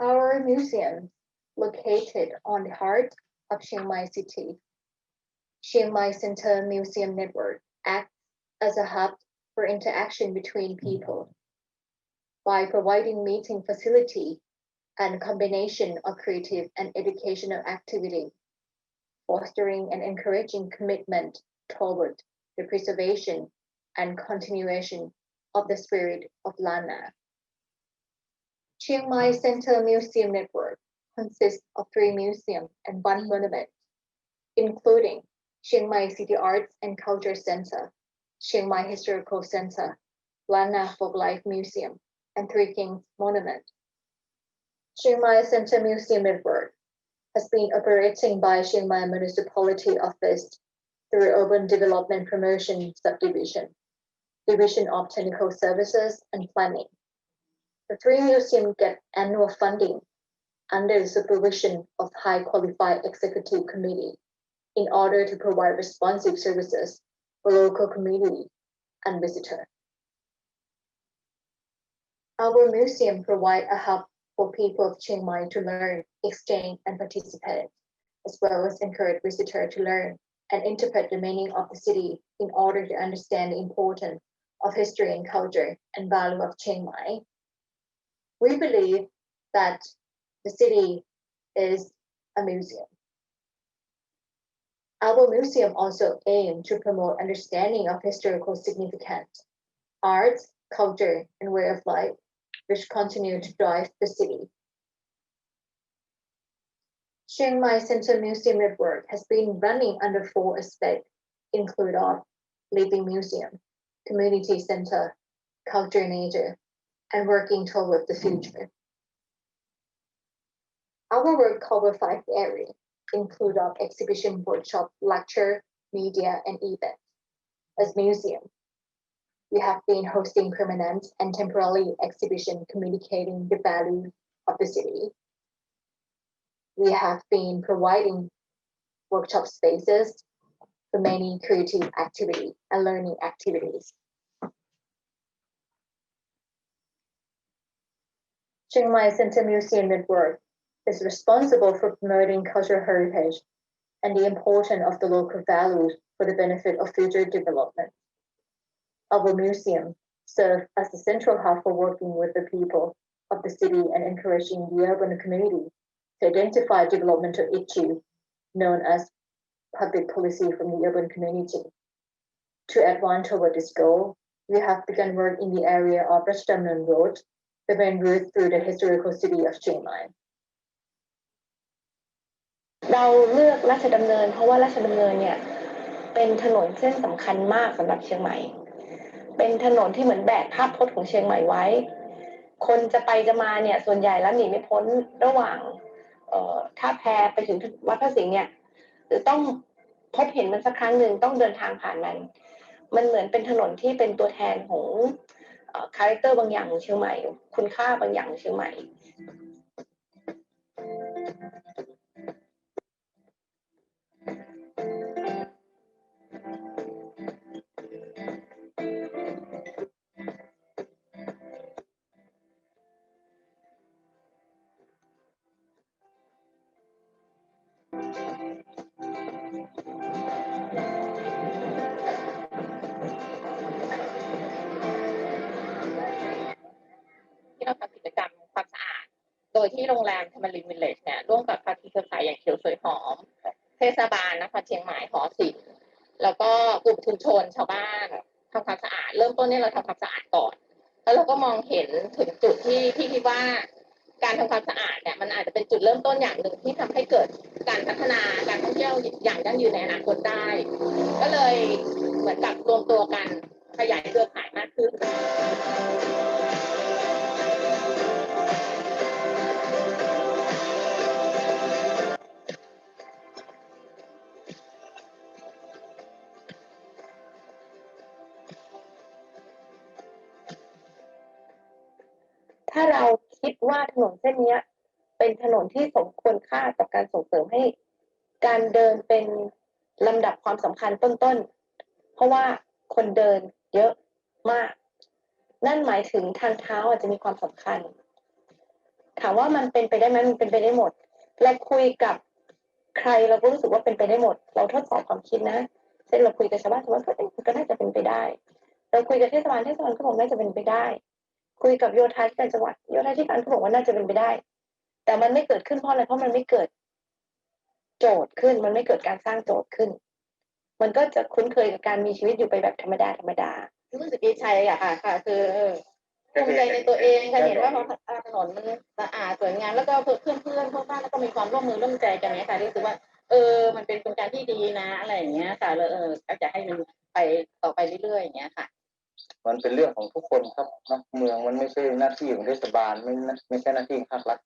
Speaker 10: Our museum, located on the heart of Chiang Mai City, Chiang Mai Center Museum Network acts as a hub for interaction between people by providing meeting facility and a combination of creative and educational activity, fostering and encouraging commitment toward the preservation and continuation of the spirit of Lana. Chiang Mai Center Museum Network consists of 3 museums and 1 monument, including Chiang Mai City Arts and Culture Center, Chiang Mai Historical Center, Lana Folklife Museum, and 3 Kings Monument. Chiang Mai Center Museum Network has been operating by Chiang Mai Municipality Office through Urban Development Promotion Subdivision, Division of Technical Services and Planning. The 3 museums get annual funding under the supervision of high qualified executive committee in order to provide responsive services for local community and visitors. Our museum provides a hub for people of Chiang Mai to learn, exchange, and participate, as well as encourage visitors to learn and interpret the meaning of the city in order to understand the importance of history and culture and value of Chiang Mai. We believe that the city is a museum. Our museum also aims to promote understanding of historical significance, arts, culture, and way of life, which continue to drive the city. Chiang Mai Center Museum Network has been running under 4 aspects, including Living Museum, Community Center, Culture Nature, and working toward the future. Our work covers 5 areas, including exhibition, workshop, lecture, media, and event. As museum, we have been hosting permanent and temporary exhibition communicating the value of the city. We have been providing workshop spaces for many creative activities and learning activities. Chiang Mai Center Museum Network is responsible for promoting cultural heritage and the importance of the local values for the benefit of future development. Our museum serves as the central hub for working with the people of the city and encouraging the urban community to identify developmental issues known as public policy from the urban community. To advance toward this goal, we have begun work in the area of Rajadamnern Road, the main route through the historical city of Chiang Mai.
Speaker 11: เราเลือกราชดำเนินเพราะว่าราชดำเนินเนี่ยเป็นถนนเส้นสำคัญมากสำหรับเชียงใหม่เป็นถนนที่เหมือนแบกภาพพจน์ของเชียงใหม่ไว้คนจะไปจะมาเนี่ยส่วนใหญ่แล้วหนีไม่พ้นระหว่างท่าแพไปถึงวัดพระสิงห์เนี่ยหรือต้องพบเห็นมันสักครั้งหนึ่งต้องเดินทางผ่านมันเหมือนเป็นถนนที่เป็นตัวแทนของคาแรคเตอร์บางอย่างของเชียงใหม่คุณค่าบางอย่างของเชียงใหม่ ที่เราทำกิจกรรมความสะอาดโดยที่โรงแรมธรรมรินวิลเลจเนี่ยร่วมกับภาคี เครือข่ายอย่างเขียวสวยหอมเทศบาลนครเชียงใหม่หอศิลป์แล้วก็กลุ่มชุมชนชาวบ้านทำความสะอาดเริ่มต้นเนี่ยเราทำความสะอาดก่อนแล้วเราก็มองเห็นถึงจุดที่คิดว่าการทำความสะอาดเนี่ยมันอาจจะเป็นจุดเริ่มต้นอย่างหนึ่งที่ทำให้เกิดการพัฒนาการท่องเที่ยวอย่างยั่งยืนในอนาคตได้ก็เลยเหมือนกับรวมตัวกันขยายเครือข่ายมากขึ้นถ้าเราคิดว่าถนนเส้นนี้เป็นถนนที่สมควรค่ากับการส่งเสริมให้การเดินเป็นลำดับความสำคัญต้นๆเพราะว่าคนเดินเยอะมากนั่นหมายถึงทางเท้าอาจจะมีความสำคัญถามว่ามันเป็นไปได้ไหมมันเป็นไปได้หมดเราคุยกับใครเราก็รู้สึกว่าเป็นไปได้หมดเราทดสอบความคิดนะเช่นเราคุยกับชาวบ้านก็น่าจะเป็นไปได้เราคุยกับเทศบาลก็บอกน่าจะเป็นไปได้คุยกับโยธาธิการจังหวัดโยธาธิการก็บอกว่าน่าจะเป็นไปได้แต่มันไม่เกิดขึ้นเพราะอะไรเพราะมันไม่เกิดโจทย์ขึ้นมันไม่เกิดการสร้างโจทย์ขึ้นมันก็จะคุ้นเคยกับการมีชีวิตอยู่ไปแบบธรรมดารู้สึกดีใจอะค่ะคือภูมิใจในตัวเองค่ะเห็นว่าถนนมันสะอาดสวยงามแล้วก็เพื่อนพวกบ้านแล้วก็มีความร่วมมือร่วมใจกันเนี้ยค่ะรู้สึกว่ามันเป็นโครงการที่ดีนะอะไรอย่างเงี้ยค่ะแล้วก็จะให้มันไปต่อไปเรื่อยๆอย่างเงี้ยค่ะ
Speaker 7: มันเป็นเรื่องของทุกคนครับนะเมืองมันไม่ใช่หน้าที่ของเทศบาลไม่ใช่หน้าที่ภาครัฐ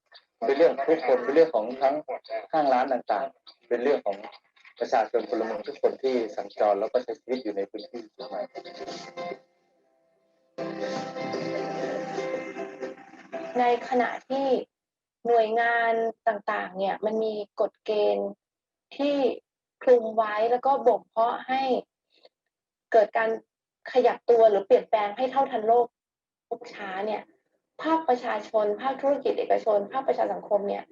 Speaker 7: เป็นเรื่องของทุกคนเป็นเรื่องของทั้งห้างร้านต่างๆเป็นเรื่องของประชาชนพลเมืองทุกคนที่สัญจรแล้วก็ใช้ชีวิตอยู่ในพื้นที่เชียงใหม่
Speaker 11: ในขณะที่หน่วยงานต่างๆเนี่ยมันมีกฎเกณฑ์ที่คลุมไว้แล้วก็บ่มเพาะให้เกิดการขยับตัวหรือเปลี่ยนแปลงให้เท่าทันโลกช้าเนี่ยภาคประชาชนภาคธุรกิจเอกชนภาคประชาสังคมเนี่ย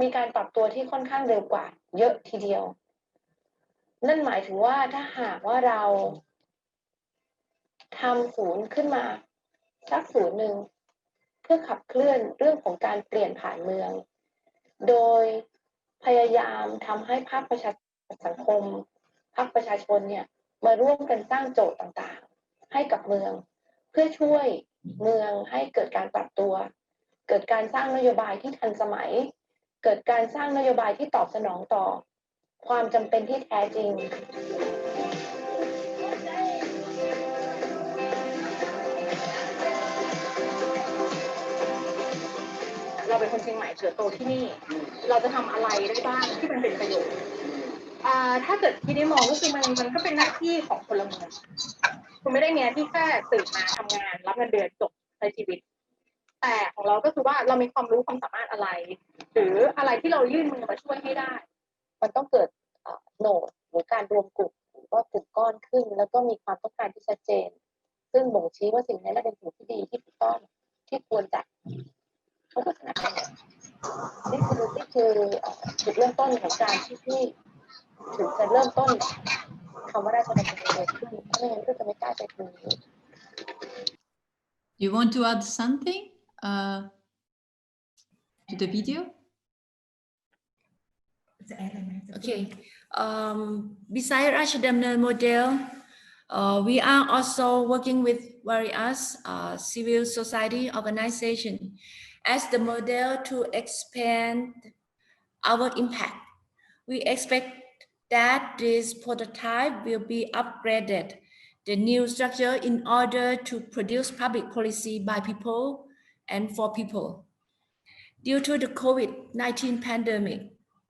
Speaker 11: มีการปรับตัวที่ค่อนข้างเร็วกว่าเยอะทีเดียวนั่นหมายถึงว่าถ้าหากว่าเราทำศูนย์ขึ้นมาสักศูนย์หนึ่งเพื่อขับเคลื่อนเรื่องของการเปลี่ยนผ่านเมืองโดยพยายามทำให้ภาคประชาสังคมภาคประชาชนเนี่ยมาร่วมกันสร้างโจทย์ต่างๆให้กับเมืองเพื่อช่วยเมืองให้เกิดการปรับตัวเกิดการสร้างนโยบายที่ทันสมัยเกิดการสร้างนโยบายที่ตอบสนองต่อความจำเป็นที่แท้จริงเราเป็นคนเชียงใหม่เติบโตที่นี่เราจะทำอะไรได้บ้างที่มันเป็นประโยชน์ถ้าเกิดที่ได้มองก็คือมันก็เป็นหน้าที่ของพลเมืองคุณไม่ได้มีหน้าที่แค่ตื่นมาทำงานรับเงินเดือนจบในชีวิตแต่ของเราก็คือว่าเรามีความรู้ความสามารถอะไรหรืออะไรที่เรายื่นมือมาช่วยให้ได้มันต้องเกิดโหนดหรือการรวมกลุ่มหรือว่ากลุ่มก้อนขึ้นแล้วก็มีความต้องการที่ชัดเจนซึ่งบ่งชี้ว่าสิ่งนี้เป็นสิ่งที่ดีที่ถูกต้องที่ควรจะเขาก็สนับสนุนนี่คือจุดเริ่มต้นของการที่ถึงจะเริ่มต้นคำว่าราชดำเนินเกิดขึ้นไม่งั้นก็จะไม่กล้าไปถึงนี้
Speaker 2: You want to add something to the video?
Speaker 9: Okay. Besides Rashadamner model, we are also working with various civil society organizations as the model to expand our impact. We expect that this prototype will be upgraded, the new structure in order to produce public policy by people and for people. Due to the COVID-19 pandemic,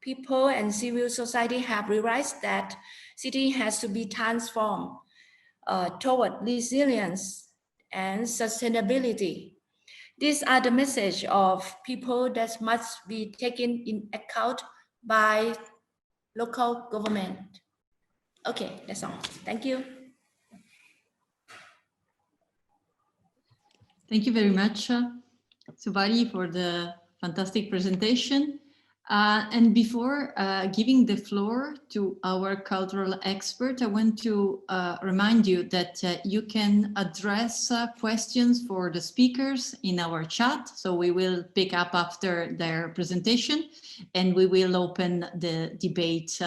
Speaker 9: people and civil society have realized that city has to be transformed toward resilience and sustainability. These are the message of people that must be taken in account by local government. Okay, that's all. Thank you.
Speaker 2: Thank you very much, Suwaree, for the fantastic presentation. And before giving the floor to our cultural expert, I want to remind you that you can address questions for the speakers in our chat. So we will pick up after their presentation. and we will open the debate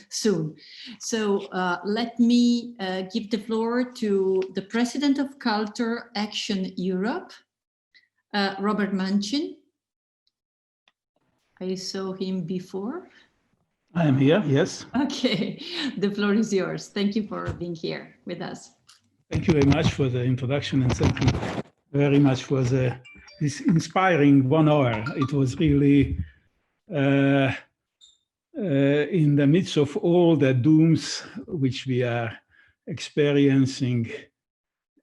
Speaker 2: soon. So let me give the floor to the President of Culture Action Europe, Robert Manchin. I saw him before.
Speaker 12: I am here, yes.
Speaker 2: Okay, the floor is yours. Thank you for being here with us.
Speaker 12: Thank you very much for the introduction, and thank you very much for this inspiring 1 hour. It was really in the midst of all the dooms which we are experiencing.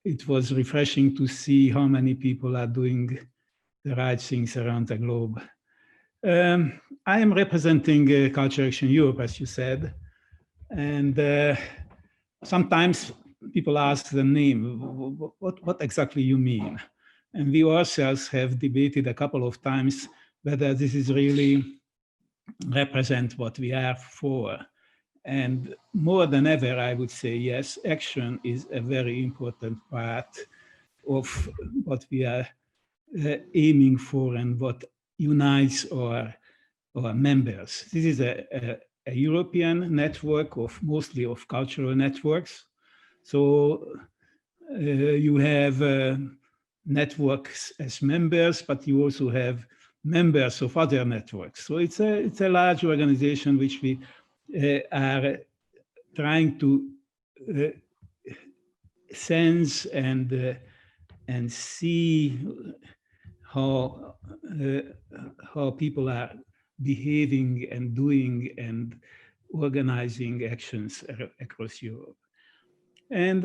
Speaker 12: It was refreshing to see how many people are doing the right things around the globe. I am representing Culture Action Europe, as you said, and sometimes people ask the name, what exactly you mean? And we ourselves have debated a couple of times whether this is really represent what we are for. And more than ever, I would say, yes, action is a very important part of what we are aiming for and what unites our members. This is a European network of mostly of cultural networks. So you have networks as members, but you also have members of other networks. So it's a large organization which we are trying to sense and see how people are behaving and doing and organizing actions across Europe. And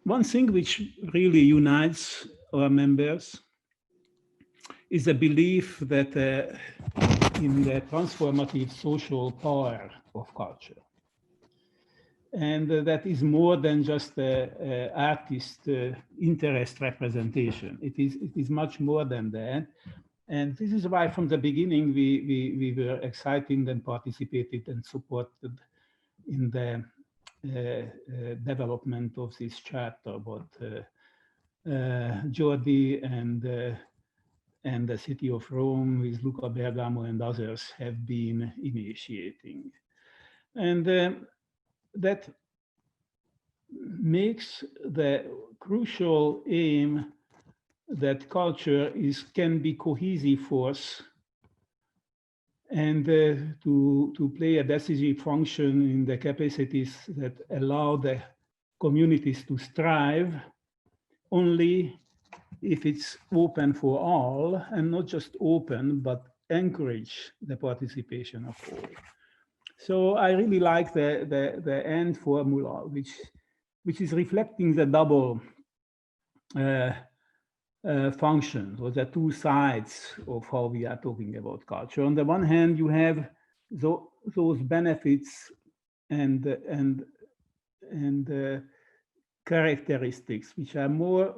Speaker 12: one thing which really unites our members is the belief that in the transformative social power of culture. And that is more than just artist interest representation. It is much more than that. And this is why from the beginning we were excited and participated and supported in the development of this charter, what Jordi and the city of Rome with Luca Bergamo and others have been initiating. And that makes the crucial aim that culture can be cohesive force and to play a decisive function in the capacities that allow the communities to strive only if it's open for all, and not just open, but encourage the participation of all. So I really like the end formula, which is reflecting the double functions, or the two sides of how we are talking about culture. On the one hand, you have those benefits and characteristics which are more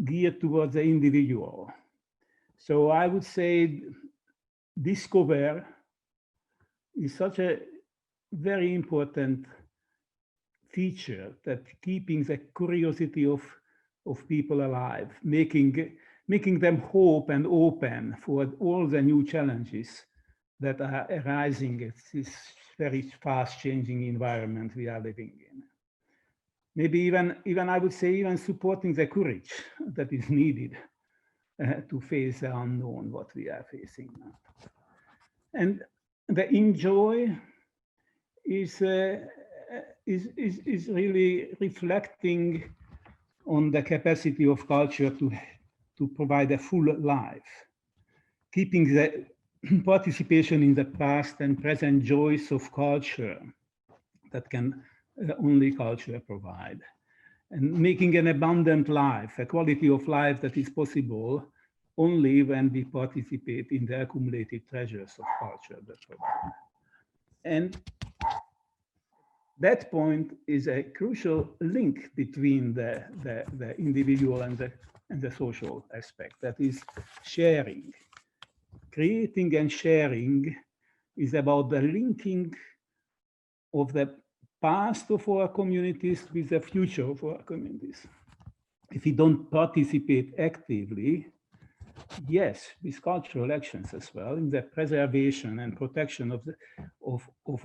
Speaker 12: geared towards the individual. So I would say discover is such a very important feature, that keeping the curiosity of people alive, making them hope and open for all the new challenges that are arising in this very fast changing environment we are living in. Maybe even I would say even supporting the courage that is needed to face the unknown, what we are facing now. And the enjoy is really reflecting on the capacity of culture to provide a full life, keeping the participation in the past and present joys of culture that can only culture provide, and making an abundant life, a quality of life that is possible only when we participate in the accumulated treasures of culture that provide. And that point is a crucial link between the individual and the social aspect, that is sharing. Creating and sharing is about the linking of the past of our communities with the future of our communities. If we don't participate actively, yes, with cultural actions as well, in the preservation and protection of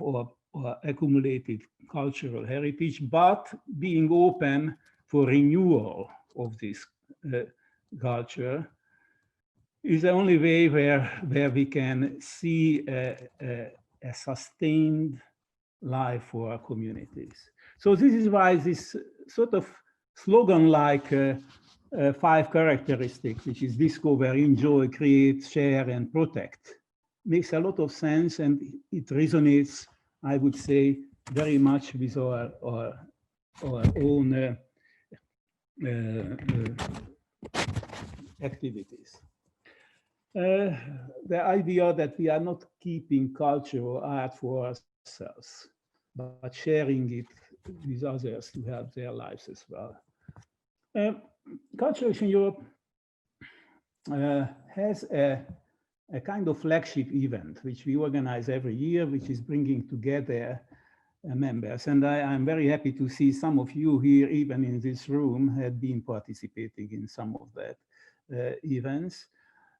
Speaker 12: our accumulated cultural heritage, but being open for renewal of this culture is the only way where we can see a sustained life for our communities. So this is why this sort of slogan-like 5 characteristics, which is discover, enjoy, create, share, and protect, makes a lot of sense, and it resonates, I would say, very much with our own activities. The idea that we are not keeping culture or art for ourselves, but sharing it with others to help their lives as well. Culture in Europe has a kind of flagship event, which we organize every year, which is bringing together members. And I'm very happy to see some of you here, even in this room, had been participating in some of that events,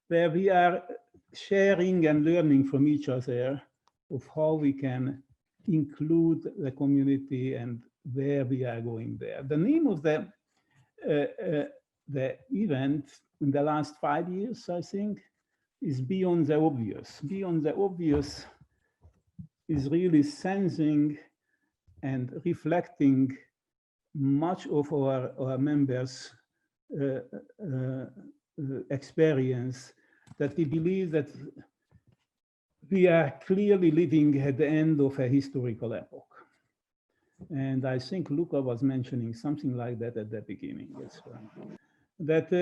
Speaker 12: where we are sharing and learning from each other of how we can include the community and where we are going there. The name of the event in the last 5 years, I think, is Beyond the Obvious. Beyond the Obvious is really sensing and reflecting much of our members' experience, that we believe that we are clearly living at the end of a historical epoch. And I think Luca was mentioning something like that at the beginning as well. That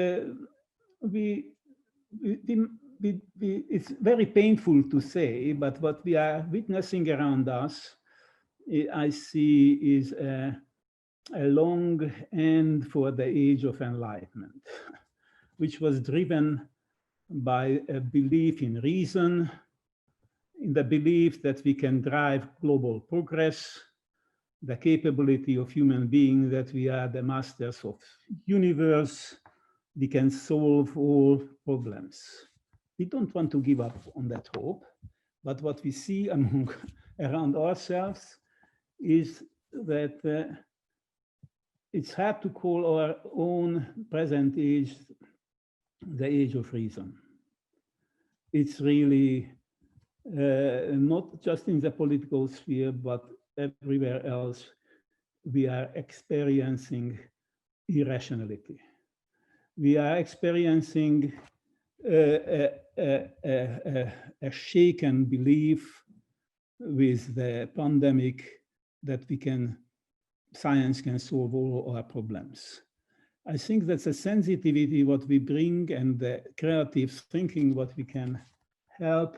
Speaker 12: it's very painful to say, but what we are witnessing around us, I see, is a long end for the age of enlightenment, which was driven by a belief in reason, in the belief that we can drive global progress, the capability of human beings that we are the masters of universe, we can solve all problems. We don't want to give up on that hope, but what we see around ourselves is that it's hard to call our own present age the age of reason. It's really not just in the political sphere, but everywhere else, we are experiencing irrationality. We are experiencing a shaken belief with the pandemic that science can solve all our problems. I think that's a sensitivity what we bring and the creative thinking what we can help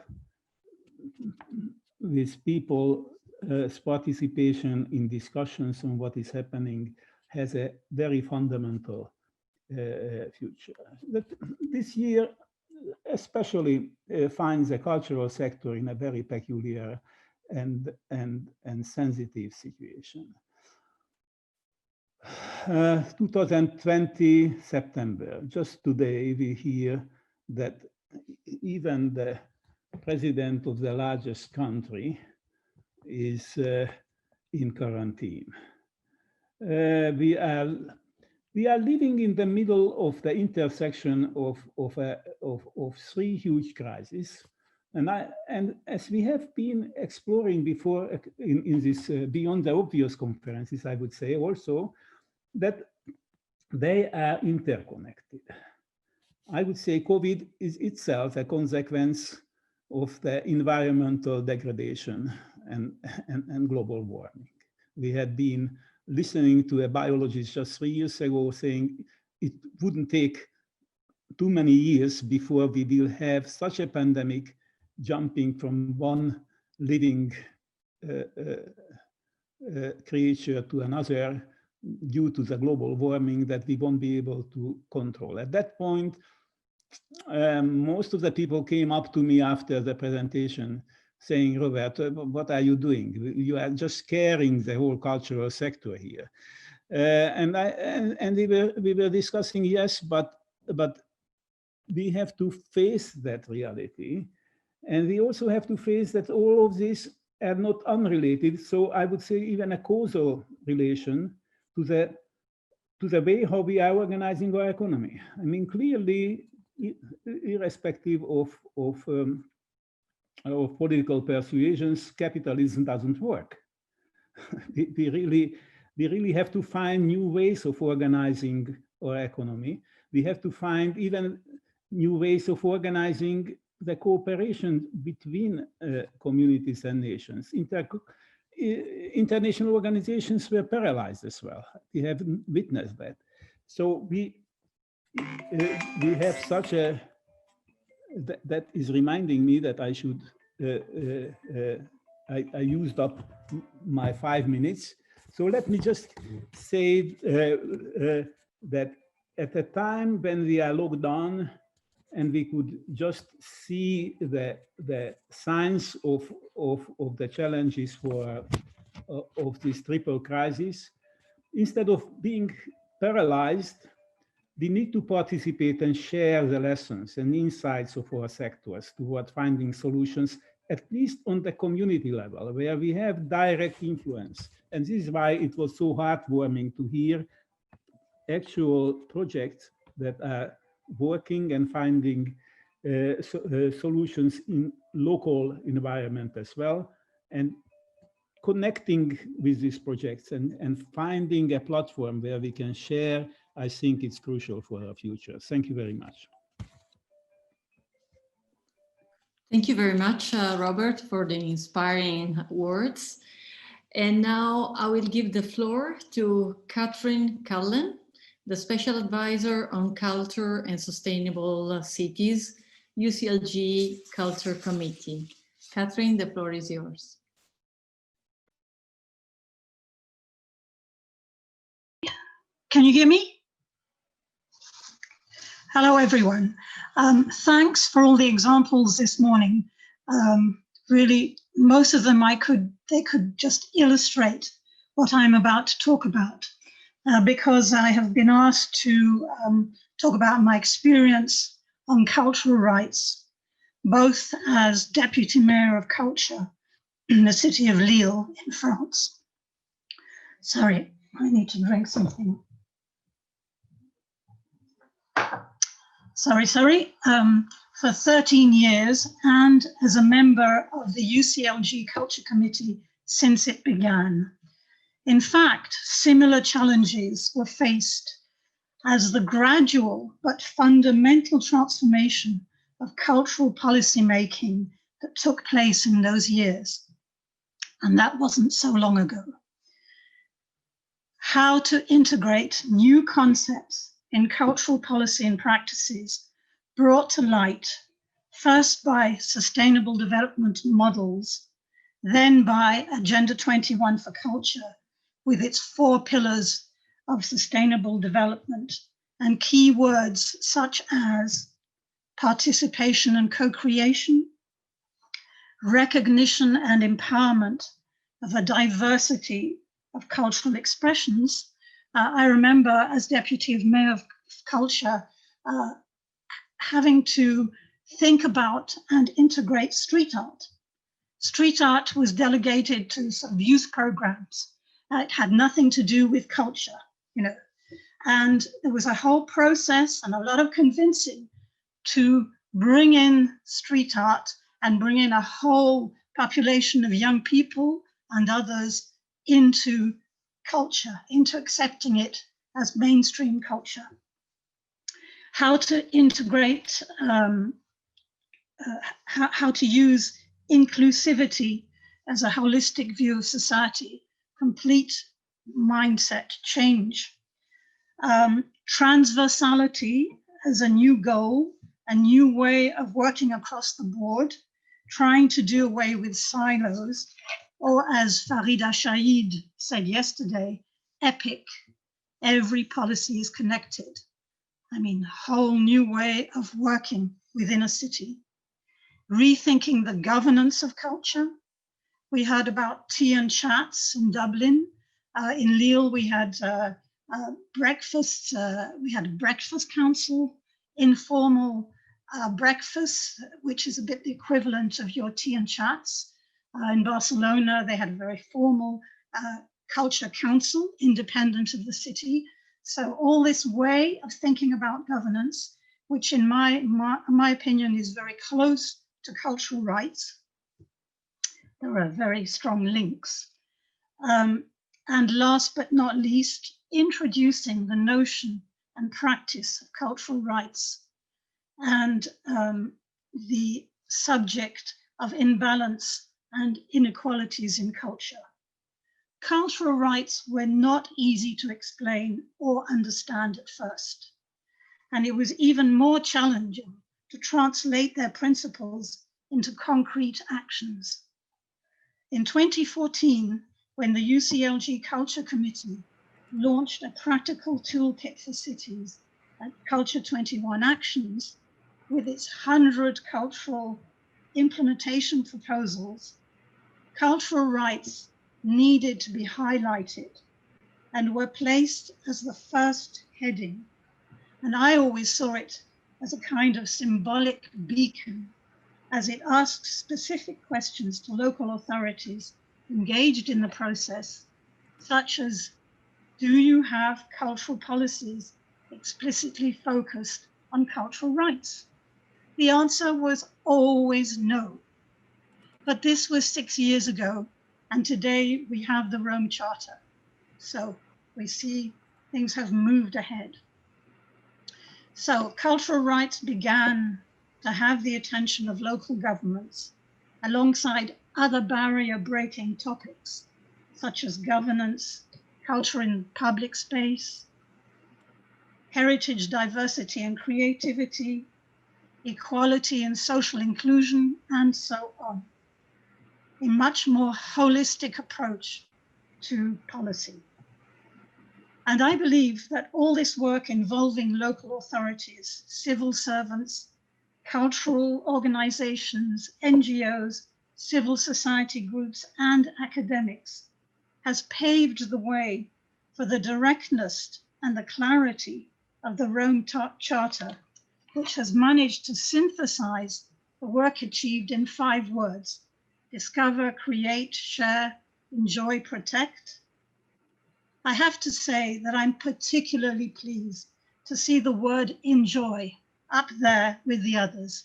Speaker 12: with people's participation in discussions on what is happening has a very fundamental future. This year especially finds the cultural sector in a very peculiar and sensitive situation. 2020 September, just today we hear that even the president of the largest country is in quarantine. We are living in the middle of the intersection of 3 huge crises. And as we have been exploring before in this Beyond the Obvious conferences, I would say also that they are interconnected. I would say COVID is itself a consequence of the environmental degradation and global warming. We had been listening to a biologist just 3 years ago saying it wouldn't take too many years before we will have such a pandemic jumping from one living creature to another due to the global warming that we won't be able to control. At that point, most of the people came up to me after the presentation saying, Robert, what are you doing? You are just scaring the whole cultural sector here. And we were discussing, yes, but we have to face that reality. And we also have to face that all of these are not unrelated. So I would say even a causal relation to the way how we are organizing our economy. I mean, clearly, irrespective of political persuasions, capitalism doesn't work. we really have to find new ways of organizing our economy. We have to find even new ways of organizing the cooperation between communities and nations. International organizations were paralyzed as well. We have witnessed that. So we have such a, that is reminding me that I should, I used up my 5 minutes. So let me just say that at the time when we are locked down and we could just see the signs of the challenges of this triple crisis, instead of being paralyzed, we need to participate and share the lessons and insights of our sectors toward finding solutions, at least on the community level, where we have direct influence. And this is why it was so heartwarming to hear actual projects that are working and finding solutions in local environment as well, and connecting with these projects and finding a platform where we can share. I think it's crucial for our future. Thank you very much.
Speaker 2: Thank you very much, Robert, for the inspiring words. And now I will give the floor to Catherine Cullen, the Special Advisor on Culture and Sustainable Cities, UCLG Culture Committee. Catherine, the floor is yours.
Speaker 13: Can you hear me? Hello, everyone. Thanks for all the examples this morning. Really, most of them they could just illustrate what I'm about to talk about, because I have been asked to talk about my experience on cultural rights, both as Deputy Mayor of Culture in the city of Lille in France. Sorry, I need to drink something. Sorry. For 13 years and as a member of the UCLG Culture Committee since it began. In fact, similar challenges were faced as the gradual but fundamental transformation of cultural policy making that took place in those years. And that wasn't so long ago. How to integrate new concepts in cultural policy and practices brought to light first by sustainable development models, then by Agenda 21 for Culture with its 4 pillars of sustainable development and key words such as participation and co-creation, recognition and empowerment of a diversity of cultural expressions. I remember as Deputy Mayor of Culture having to think about and integrate street art. Street art was delegated to some youth programs. It had nothing to do with culture, and there was a whole process and a lot of convincing to bring in street art and bring in a whole population of young people and others into culture, into accepting it as mainstream culture. How to integrate, how to use inclusivity as a holistic view of society, complete mindset change. Transversality as a new goal, a new way of working across the board, trying to do away with silos, or as Farida Shahid said yesterday, epic, every policy is connected. I mean, whole new way of working within a city. Rethinking the governance of culture. We heard about tea and chats in Dublin. In Lille, we had breakfast. We had a breakfast council, informal breakfast, which is a bit the equivalent of your tea and chats. In Barcelona, they had a very formal culture council, independent of the city. So all this way of thinking about governance, which in my opinion is very close to cultural rights. There are very strong links. And last but not least, introducing the notion and practice of cultural rights and the subject of imbalance and inequalities in culture. Cultural rights were not easy to explain or understand at first, and it was even more challenging to translate their principles into concrete actions. In 2014, when the UCLG Culture Committee launched a practical toolkit for cities at Culture 21 Actions with its 100 cultural implementation proposals, cultural rights needed to be highlighted and were placed as the first heading. And I always saw it as a kind of symbolic beacon, as it asked specific questions to local authorities engaged in the process, such as, do you have cultural policies explicitly focused on cultural rights? The answer was always no. But this was 6 years ago, and today we have the Rome Charter. So we see things have moved ahead. So cultural rights began to have the attention of local governments alongside other barrier-breaking topics, such as governance, culture in public space, heritage, diversity and creativity, equality and social inclusion, and so on. A much more holistic approach to policy. And I believe that all this work involving local authorities, civil servants, cultural organizations, NGOs, civil society groups, and academics has paved the way for the directness and the clarity of the Rome Charter, which has managed to synthesize the work achieved in 5 words: discover, create, share, enjoy, protect. I have to say that I'm particularly pleased to see the word enjoy up there with the others,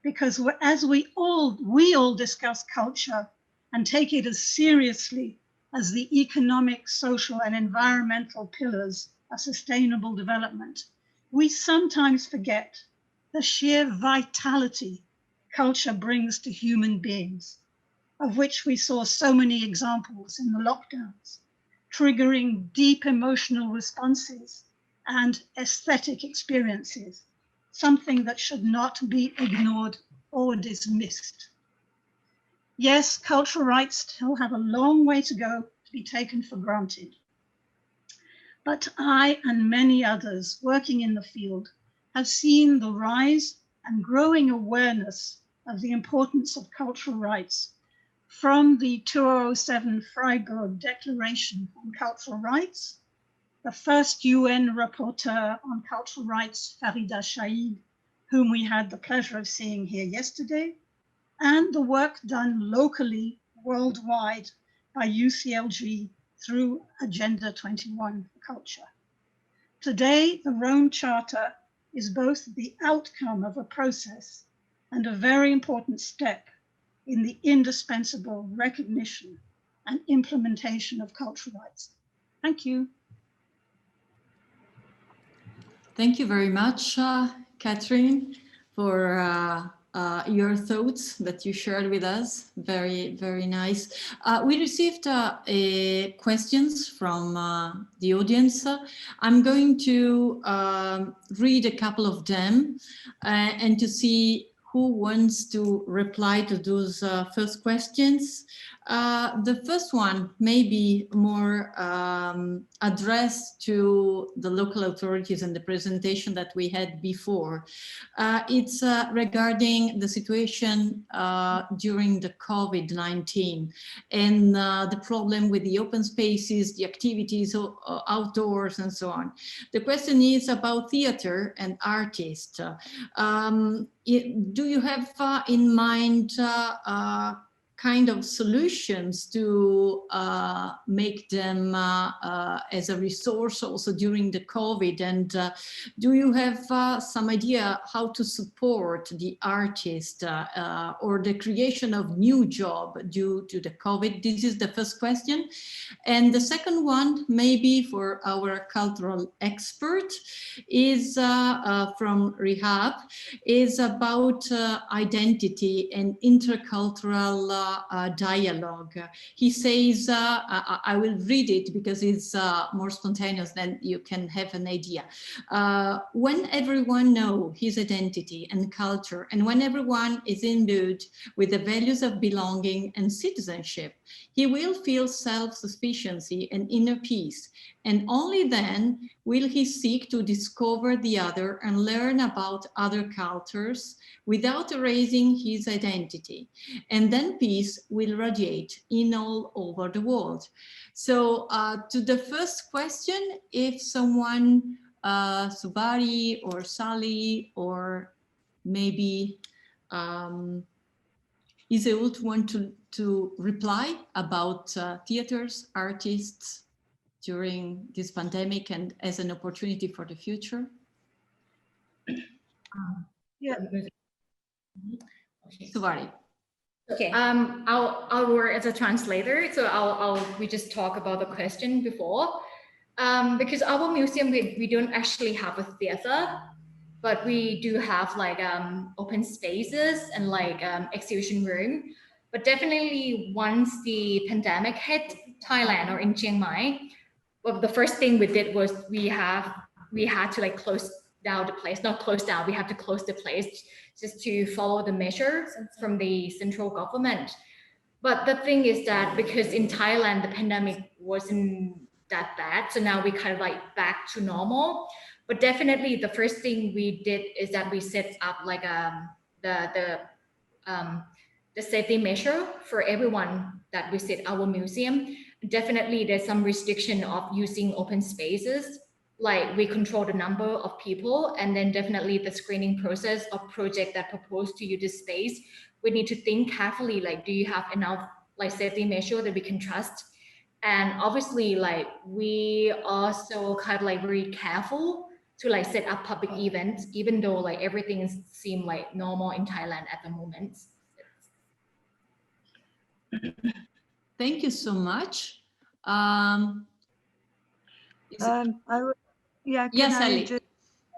Speaker 13: because as we all discuss culture and take it as seriously as the economic, social, and environmental pillars of sustainable development, we sometimes forget the sheer vitality culture brings to human beings, of which we saw so many examples in the lockdowns, triggering deep emotional responses and aesthetic experiences, something that should not be ignored or dismissed. Yes, cultural rights still have a long way to go to be taken for granted. But I and many others working in the field have seen the rise and growing awareness of the importance of cultural rights from the 2007 Freiburg Declaration on Cultural Rights, the first UN rapporteur on cultural rights, Farida Shaheed, whom we had the pleasure of seeing here yesterday, and the work done locally, worldwide, by UCLG through Agenda 21 for Culture. Today, the Rome Charter is both the outcome of a process and a very important step in the indispensable recognition and implementation of cultural rights. Thank you.
Speaker 2: Thank you very much, Catherine, for your thoughts that you shared with us. Very, very nice. We received questions from the audience. I'm going to read a couple of them and to see who wants to reply to those first questions. The first one may be more addressed to the local authorities and the presentation that we had before. It's regarding the situation during the COVID-19 and the problem with the open spaces, the activities outdoors and so on. The question is about theater and artists. Do you have in mind kind of solutions to make them as a resource also during the COVID? And do you have some idea how to support the artist or the creation of new job due to the COVID? This is the first question. And the second one, maybe for our cultural expert, is from Rehab, is about identity and intercultural dialogue. He says, I will read it because it's more spontaneous, then you can have an idea. When everyone knows his identity and culture, and when everyone is imbued with the values of belonging and citizenship, he will feel self-sufficiency and inner peace. And only then will he seek to discover the other and learn about other cultures without erasing his identity. And then peace will radiate in all over the world. So to the first question, if someone, Suwaree or Sally, or maybe Iseult want to reply about theaters, artists during this pandemic and as an opportunity for the future?
Speaker 5: Yeah.
Speaker 2: Suwaree.
Speaker 14: Okay, I'll work as a translator. So we just talk about the question before. Because our museum, we don't actually have a theater, but we do have like open spaces and like exhibition room. But definitely once the pandemic hit Thailand or in Chiang Mai, well, the first thing we did was we had to like close down the place, not close down, we had to close the place just to follow the measures from the central government. But the thing is that because in Thailand, the pandemic wasn't that bad, so now we kind of like back to normal. But definitely the first thing we did is that we set up like the safety measure for everyone that visit our museum. Definitely there's some restriction of using open spaces, like we control the number of people, and then definitely the screening process of project that propose to use this space, we need to think carefully, like do you have enough like safety measure that we can trust? And obviously like we also kind of like very careful to like set up public events, even though like everything seems like normal in Thailand at the moment.
Speaker 2: Thank you so much.
Speaker 5: I would, yeah,
Speaker 2: yes,
Speaker 5: can I
Speaker 2: Ali.
Speaker 5: just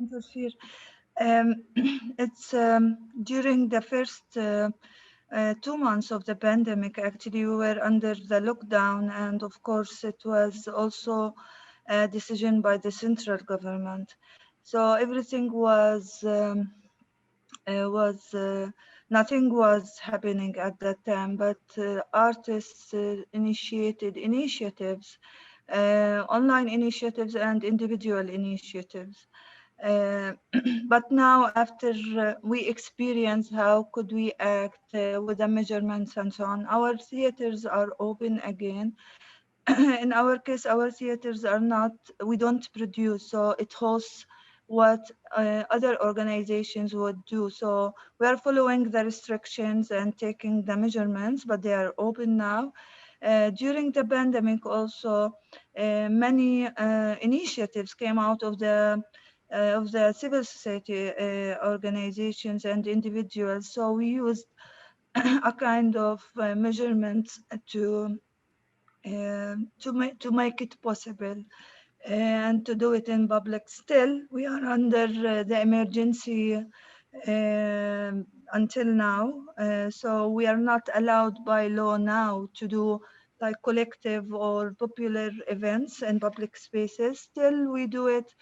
Speaker 5: interfere? It's during the first 2 months of the pandemic, actually, we were under the lockdown, and of course, it was also a decision by the central government. So everything was nothing was happening at that time, but artists initiated initiatives, online initiatives and individual initiatives. But now after we experience how could we act with the measurements and so on, our theaters are open again. In our case, our theaters are not, we don't produce, so it hosts what other organizations would do. So we are following the restrictions and taking the measurements, but they are open now. During the pandemic also, many initiatives came out of the civil society organizations and individuals. So we used a kind of measurements to make it possible and to do it in public. Still, we are under the emergency until now. So we are not allowed by law now to do like collective or popular events in public spaces. Still, we do it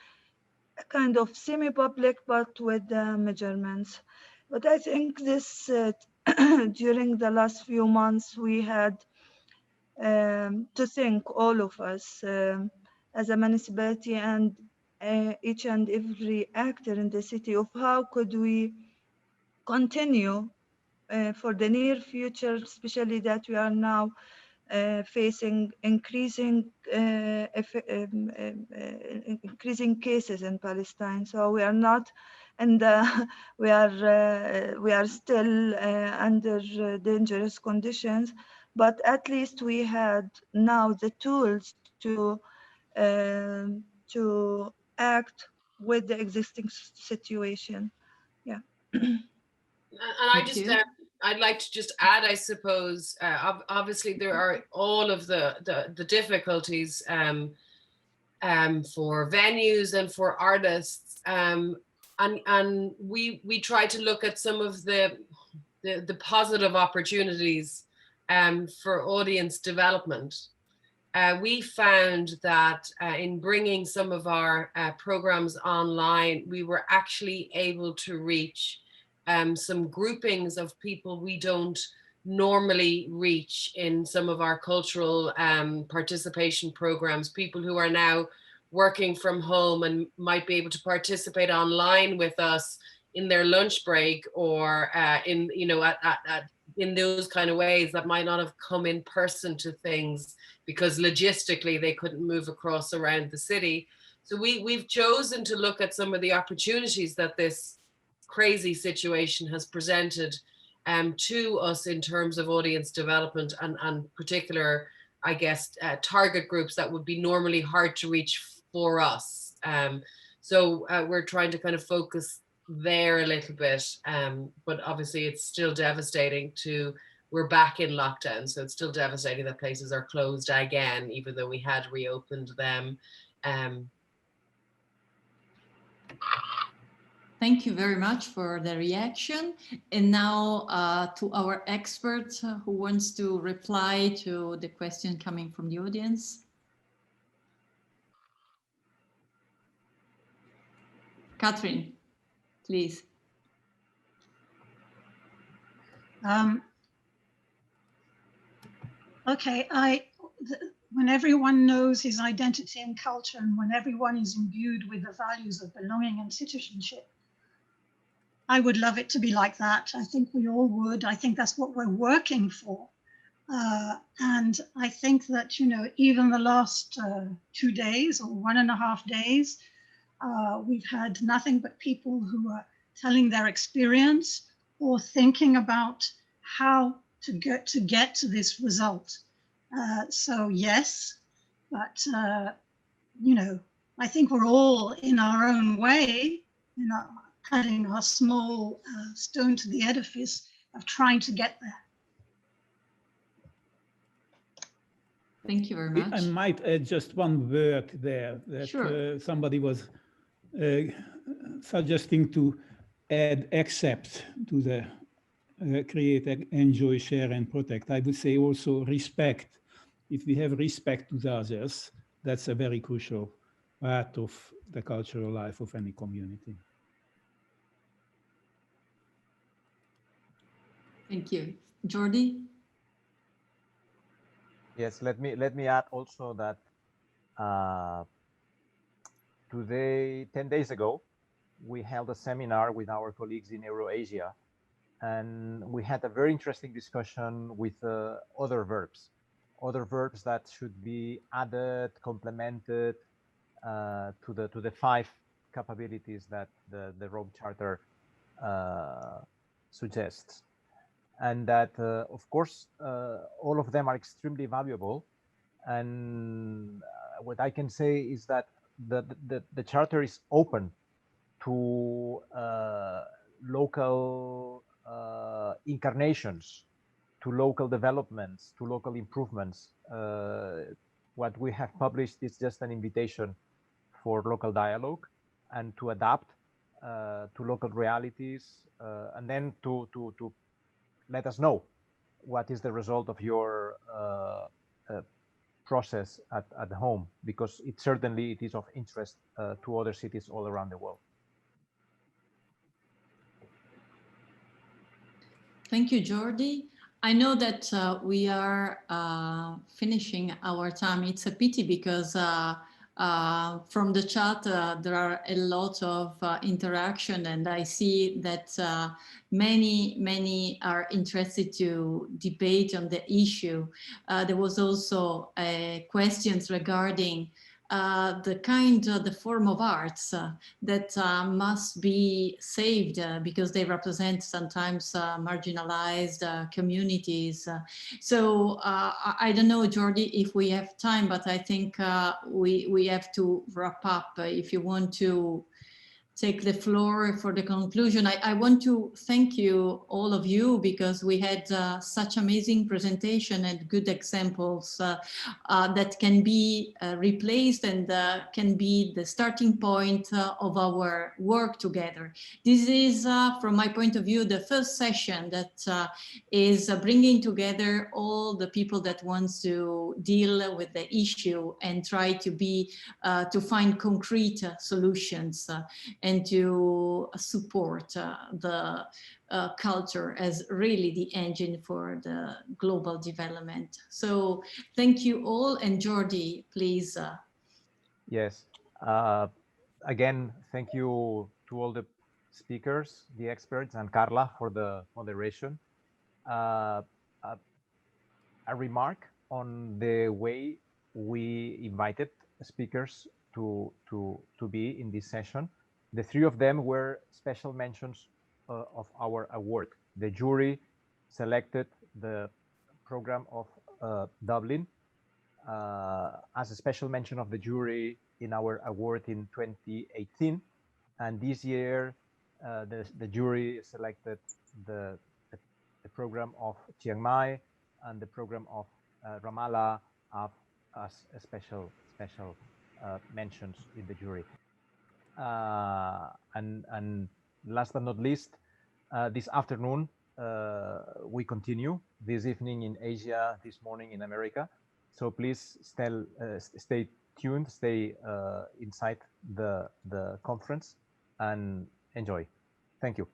Speaker 5: kind of semi-public, but with measurements. But I think this during the last few months, we had to think, all of us, as a municipality and each and every actor in the city, of how could we continue for the near future, especially that we are now facing increasing cases in Palestine. So we are not, and we are still under dangerous conditions. But at least we had now the tools to act with the existing situation. Yeah.
Speaker 3: And I'd like to just add, I suppose, obviously there are all of the difficulties for venues and for artists, and we try to look at some of the positive opportunities for audience development. We found that in bringing some of our programs online, we were actually able to reach some groupings of people we don't normally reach in some of our cultural participation programs, people who are now working from home and might be able to participate online with us in their lunch break, or in those kind of ways that might not have come in person to things because logistically they couldn't move across around the city. So we've chosen to look at some of the opportunities that this crazy situation has presented to us in terms of audience development and particular, I guess, target groups that would be normally hard to reach for us. So we're trying to kind of focus there a little bit, but obviously it's still devastating we're back in lockdown, so it's still devastating that places are closed again, even though we had reopened them.
Speaker 2: Thank you very much for the reaction. And now to our expert who wants to reply to the question coming from the audience. Catherine, please.
Speaker 13: Okay, when everyone knows his identity and culture, and when everyone is imbued with the values of belonging and citizenship, I would love it to be like that. I think we all would. I think that's what we're working for. And I think that, even the last 2 days or 1.5 days, we've had nothing but people who are telling their experience or thinking about how to get to this result. So yes, but I think we're all in our own way, adding our small stone to the edifice of trying to get there.
Speaker 2: Thank you very much.
Speaker 12: I might add just one word there that
Speaker 2: sure.
Speaker 12: Somebody was suggesting to add accept to the create, enjoy, share, and protect. I would say also respect. If we have respect to the others, that's a very crucial part of the cultural life of any community.
Speaker 2: Thank you. Jordi?
Speaker 1: Yes, let me add also that today, 10 days ago, we held a seminar with our colleagues in Eurasia, and we had a very interesting discussion with other verbs that should be added, complemented to the 5 capabilities that the Rome Charter suggests. And that, of course, all of them are extremely valuable. And what I can say is that the Charter is open to local incarnations, to local developments, to local improvements. What we have published is just an invitation for local dialogue and to adapt to local realities, and then to let us know what is the result of your process at home, because it certainly is of interest to other cities all around the world.
Speaker 2: Thank you, Jordi. I know that we are finishing our time. It's a pity because from the chat there are a lot of interaction, and I see that many are interested to debate on the issue. There was also questions regarding the form of arts that must be saved because they represent sometimes marginalized communities. So I don't know, Jordi, if we have time, but I think we have to wrap up. If you want to take the floor for the conclusion. I want to thank you, all of you, because we had such amazing presentation and good examples that can be replaced and can be the starting point of our work together. This is, from my point of view, the first session that is bringing together all the people that wants to deal with the issue and try to be to find concrete solutions and to support the culture as really the engine for the global development. So thank you all, and Jordi, please.
Speaker 1: Yes, again, thank you to all the speakers, the experts, and Carla for the moderation. A remark on the way we invited speakers to be in this session. The three of them were special mentions of our award. The jury selected the program of Dublin as a special mention of the jury in our award in 2018. And this year, the jury selected the program of Chiang Mai and the program of Ramallah as a special mentions in the jury. And last but not least, this afternoon we continue, this evening in Asia, this morning in America. So please stay tuned, stay inside the conference and enjoy. Thank you.